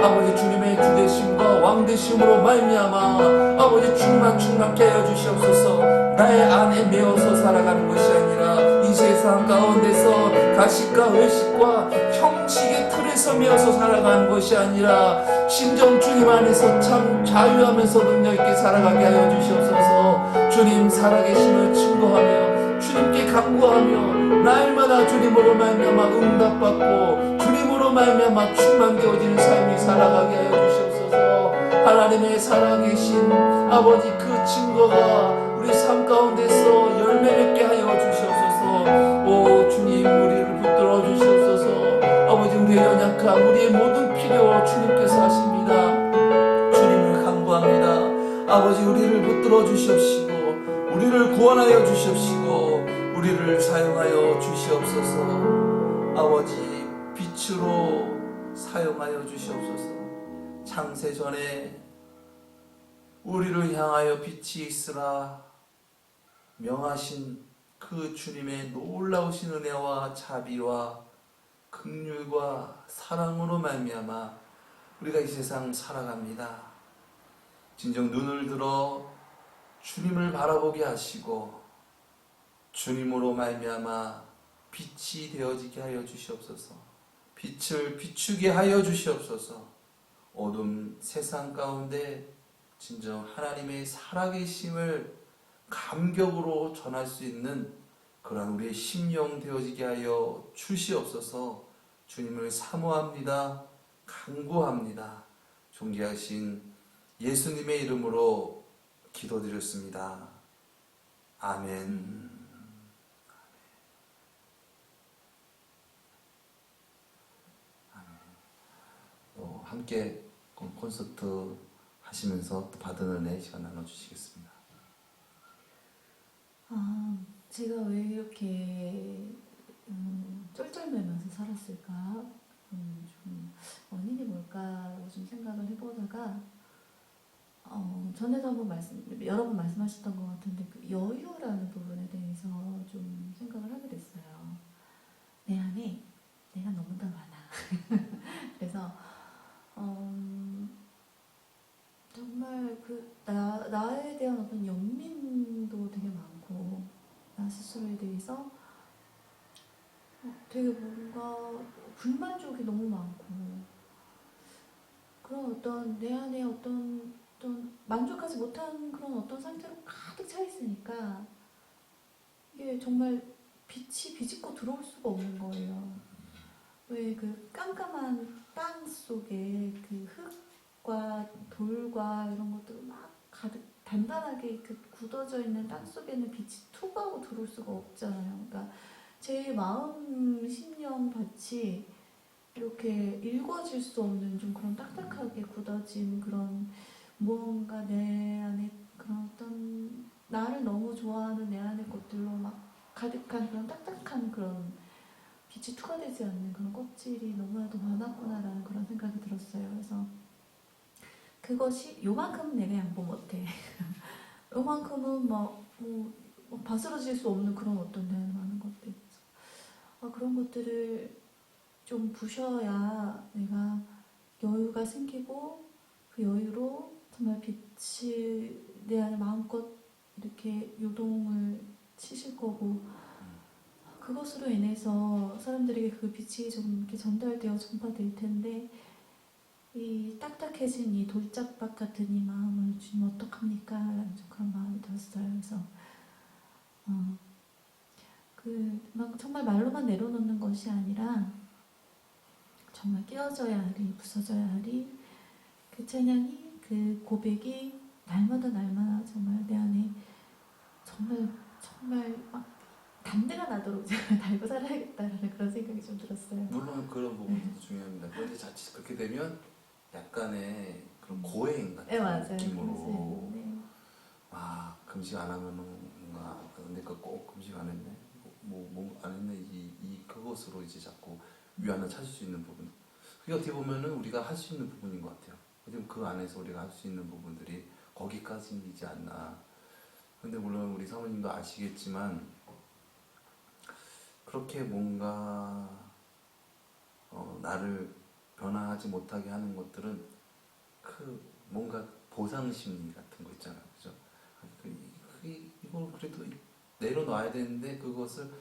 아버지 주님의 주되심과 왕되심으로 말미암아 아버지 충만 충만케 하여 주시옵소서. 나의 안에 매어서 살아가는 것이 아니라 이 세상 가운데서 가식과 외식과 형식의 틀에서 매어서 살아가는 것이 아니라 진정 주님 안에서 참 자유하면서 능력 있게 살아가게 하여 주시옵소서. 주님 살아계심을 증거하며 주님께 간구하며 날마다 주님으로 말미암아 응답받고 주님으로 말미암아 충만되어지는 삶이 살아가게 하여 주시옵소서. 하나님의 살아계신 아버지 그 증거가 우리 삶 가운데서 열매 맺게 하여 주시옵소서. 오 주님 우리를 붙들어 주시옵소서. 아버지 우리의 연약함 우리의 모든 필요 주님께서 하십니다. 주님을 간구합니다. 아버지 우리를 붙들어 주시옵시고 우리를 구원하여 주시옵시고 우리를 사용하여 주시옵소서. 아버지 빛으로 사용하여 주시옵소서. 창세전에 우리를 향하여 빛이 있으라 명하신 그 주님의 놀라우신 은혜와 자비와 긍휼과 사랑으로 말미암아 우리가 이 세상 살아갑니다. 진정 눈을 들어 주님을 바라보게 하시고 주님으로 말미암아 빛이 되어지게 하여 주시옵소서. 빛을 비추게 하여 주시옵소서. 어둠 세상 가운데 진정 하나님의 살아계심을 감격으로 전할 수 있는 그러한 우리의 심령 되어지게 하여 주시옵소서. 주님을 사모합니다. 간구합니다. 존귀하신 예수님의 이름으로 기도드렸습니다. 아멘. 또 함께 콘서트 하시면서 또 받은 은혜 시간 나눠주시겠습니다. 제가 왜 이렇게 쩔쩔매면서 살았을까? 좀 원인이 뭘까라고 좀 생각을 해보다가 전에도 여러 번 말씀하셨던 것 같은데 그 여유라는 부분에 대해서 좀 생각을 하게 됐어요. 내 안에 내가 너무 더 많아. 그래서 정말 나에 대한 어떤 연민도 되게 많고 나 스스로에 대해서 되게 뭔가 불만족이 너무 많고 그런 어떤 내 안에 어떤 만족하지 못한 그런 어떤 상태로 가득 차 있으니까 이게 정말 빛이 비집고 들어올 수가 없는 거예요. 왜 그 깜깜한 땅 속에 그 흙과 돌과 이런 것들을 막 가득 단단하게 그 굳어져 있는 땅 속에는 빛이 툭 하고 들어올 수가 없잖아요. 그러니까 제 마음, 심령 밭이 이렇게 읽어질 수 없는 좀 그런 딱딱하게 굳어진 그런 무언가 내 안에 좋아하는 내 안의 것들로 막 가득한 그런 딱딱한 그런 빛이 투과되지 않는 그런 껍질이 너무나도 많았구나라는 그런 생각이 들었어요. 그래서 그것이 요만큼은 내가 양보 못해. 요만큼은 뭐 바스러질 수 없는 그런 어떤 내 안에 많은 것들. 그런 것들을 좀 부셔야 내가 여유가 생기고 그 여유로 정말 빛이 내 안에 마음껏 이렇게 요동을 치실 거고 그것으로 인해서 사람들에게 그 빛이 좀 이렇게 전달되어 전파될 텐데 이 딱딱해진 이 돌짝밭 같은 이 마음을 주님 어떡합니까? 라는 좀 그런 마음이 들었어요. 그래서 막 정말 말로만 내려놓는 것이 아니라 정말 깨어져야 하리, 부서져야 하리 그 찬양이 그 고백이 날마다 정말 내 안에 정말 막 담대가 나도록 제가 달고 살아야겠다라는 그런 생각이 좀 들었어요. 물론 그런 부분도 중요합니다. 그런데 자칫 그렇게 되면 약간의 그런 고행 같은 네, 맞아요. 느낌으로 네. 금식 안 하면은 뭔가 근데 꼭 금식 안 했네 안 했네 그것으로 이제 자꾸 위안을 찾을 수 있는 부분 그게 어떻게 보면은 우리가 할 수 있는 부분인 것 같아요. 지금 그 안에서 우리가 할 수 있는 부분들이 거기까지이지 않나. 근데 물론 우리 사모님도 아시겠지만 그렇게 뭔가 나를 변화하지 못하게 하는 것들은 그 뭔가 보상 심리 같은 거 있잖아요, 그죠? 이걸 그래도 내려놔야 되는데 그것을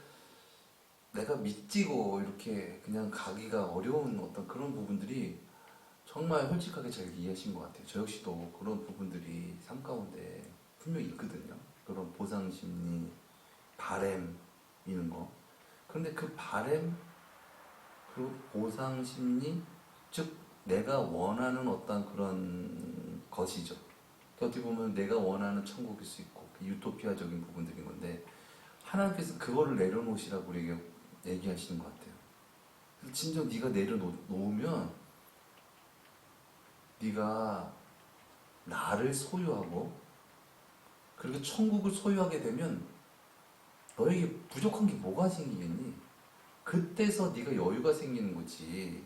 내가 믿지고 이렇게 그냥 가기가 어려운 어떤 그런 부분들이 정말 솔직하게 잘 이해하신 것 같아요. 저 역시도 그런 부분들이 삶 가운데 분명히 있거든요. 그런 보상 심리, 바램 이런 거. 그런데 그 바램, 그 보상 심리, 즉 내가 원하는 어떤 그런 것이죠. 어떻게 보면 내가 원하는 천국일 수 있고 유토피아적인 부분들인 건데 하나님께서 그거를 내려놓으시라고 우리에게 얘기하시는 것 같아요. 진정 네가 내려놓으면 네가 나를 소유하고 그리고 천국을 소유하게 되면 너에게 부족한 게 뭐가 생기겠니? 그때서 네가 여유가 생기는 거지.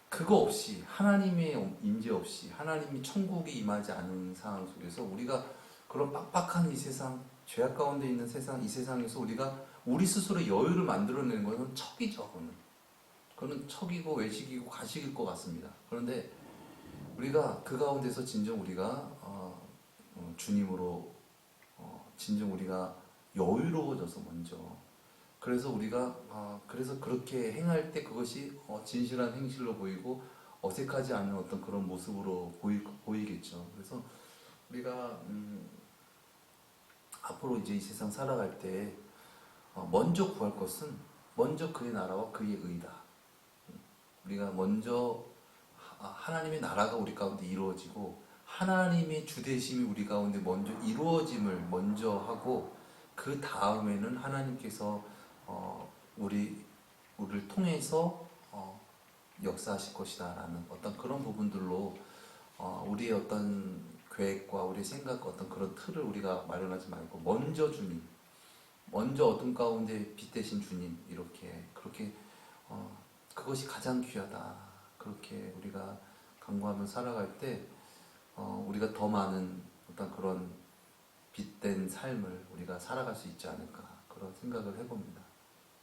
그거 없이 하나님의 임재 없이 하나님이 천국이 임하지 않은 상황 속에서 우리가 그런 빡빡한 이 세상 죄악 가운데 있는 세상 이 세상에서 우리가 우리 스스로 여유를 만들어내는 것은 척이죠. 그거는 척이고 외식이고 가식일 것 같습니다. 그런데 우리가 그 가운데서 진정 우리가 주님으로 진정 우리가 여유로워져서 먼저 그래서 우리가 그래서 그렇게 행할 때 그것이 진실한 행실로 보이고 어색하지 않은 어떤 그런 모습으로 보이겠죠. 그래서 우리가 앞으로 이제 이 세상 살아갈 때 먼저 구할 것은 먼저 그의 나라와 그의 의다. 우리가 먼저 하나님의 나라가 우리 가운데 이루어지고 하나님의 주대심이 우리 가운데 먼저 이루어짐을 먼저 하고 그 다음에는 하나님께서 우리를 통해서 역사하실 것이다라는 어떤 그런 부분들로 우리의 어떤 계획과 우리의 생각과 어떤 그런 틀을 우리가 마련하지 말고 먼저 주님, 먼저 어둠 가운데 빛 대신 주님 그렇게 그것이 가장 귀하다. 그렇게 우리가 간구하며 살아갈 때 우리가 더 많은 어떤 그런 빛된 삶을 우리가 살아갈 수 있지 않을까 그런 생각을 해봅니다.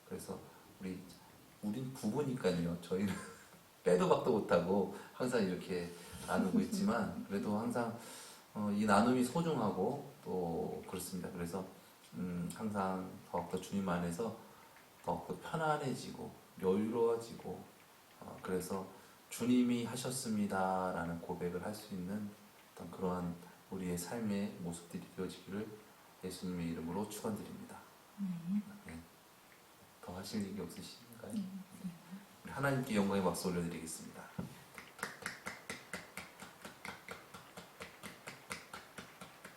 그래서 우린 부부니까요. 저희는 빼도 박도 못하고 항상 이렇게 나누고 있지만 그래도 항상 이 나눔이 소중하고 또 그렇습니다. 그래서 항상 더욱더 주님 안에서 더욱더 편안해지고 여유로워지고 그래서 주님이 하셨습니다라는 고백을 할 수 있는 어떤 그러한 우리의 삶의 모습들이 되어지기를 예수님의 이름으로 축원드립니다. 네. 더 하실 얘기 없으신가요? 우리 하나님께 영광의 박수 올려드리겠습니다.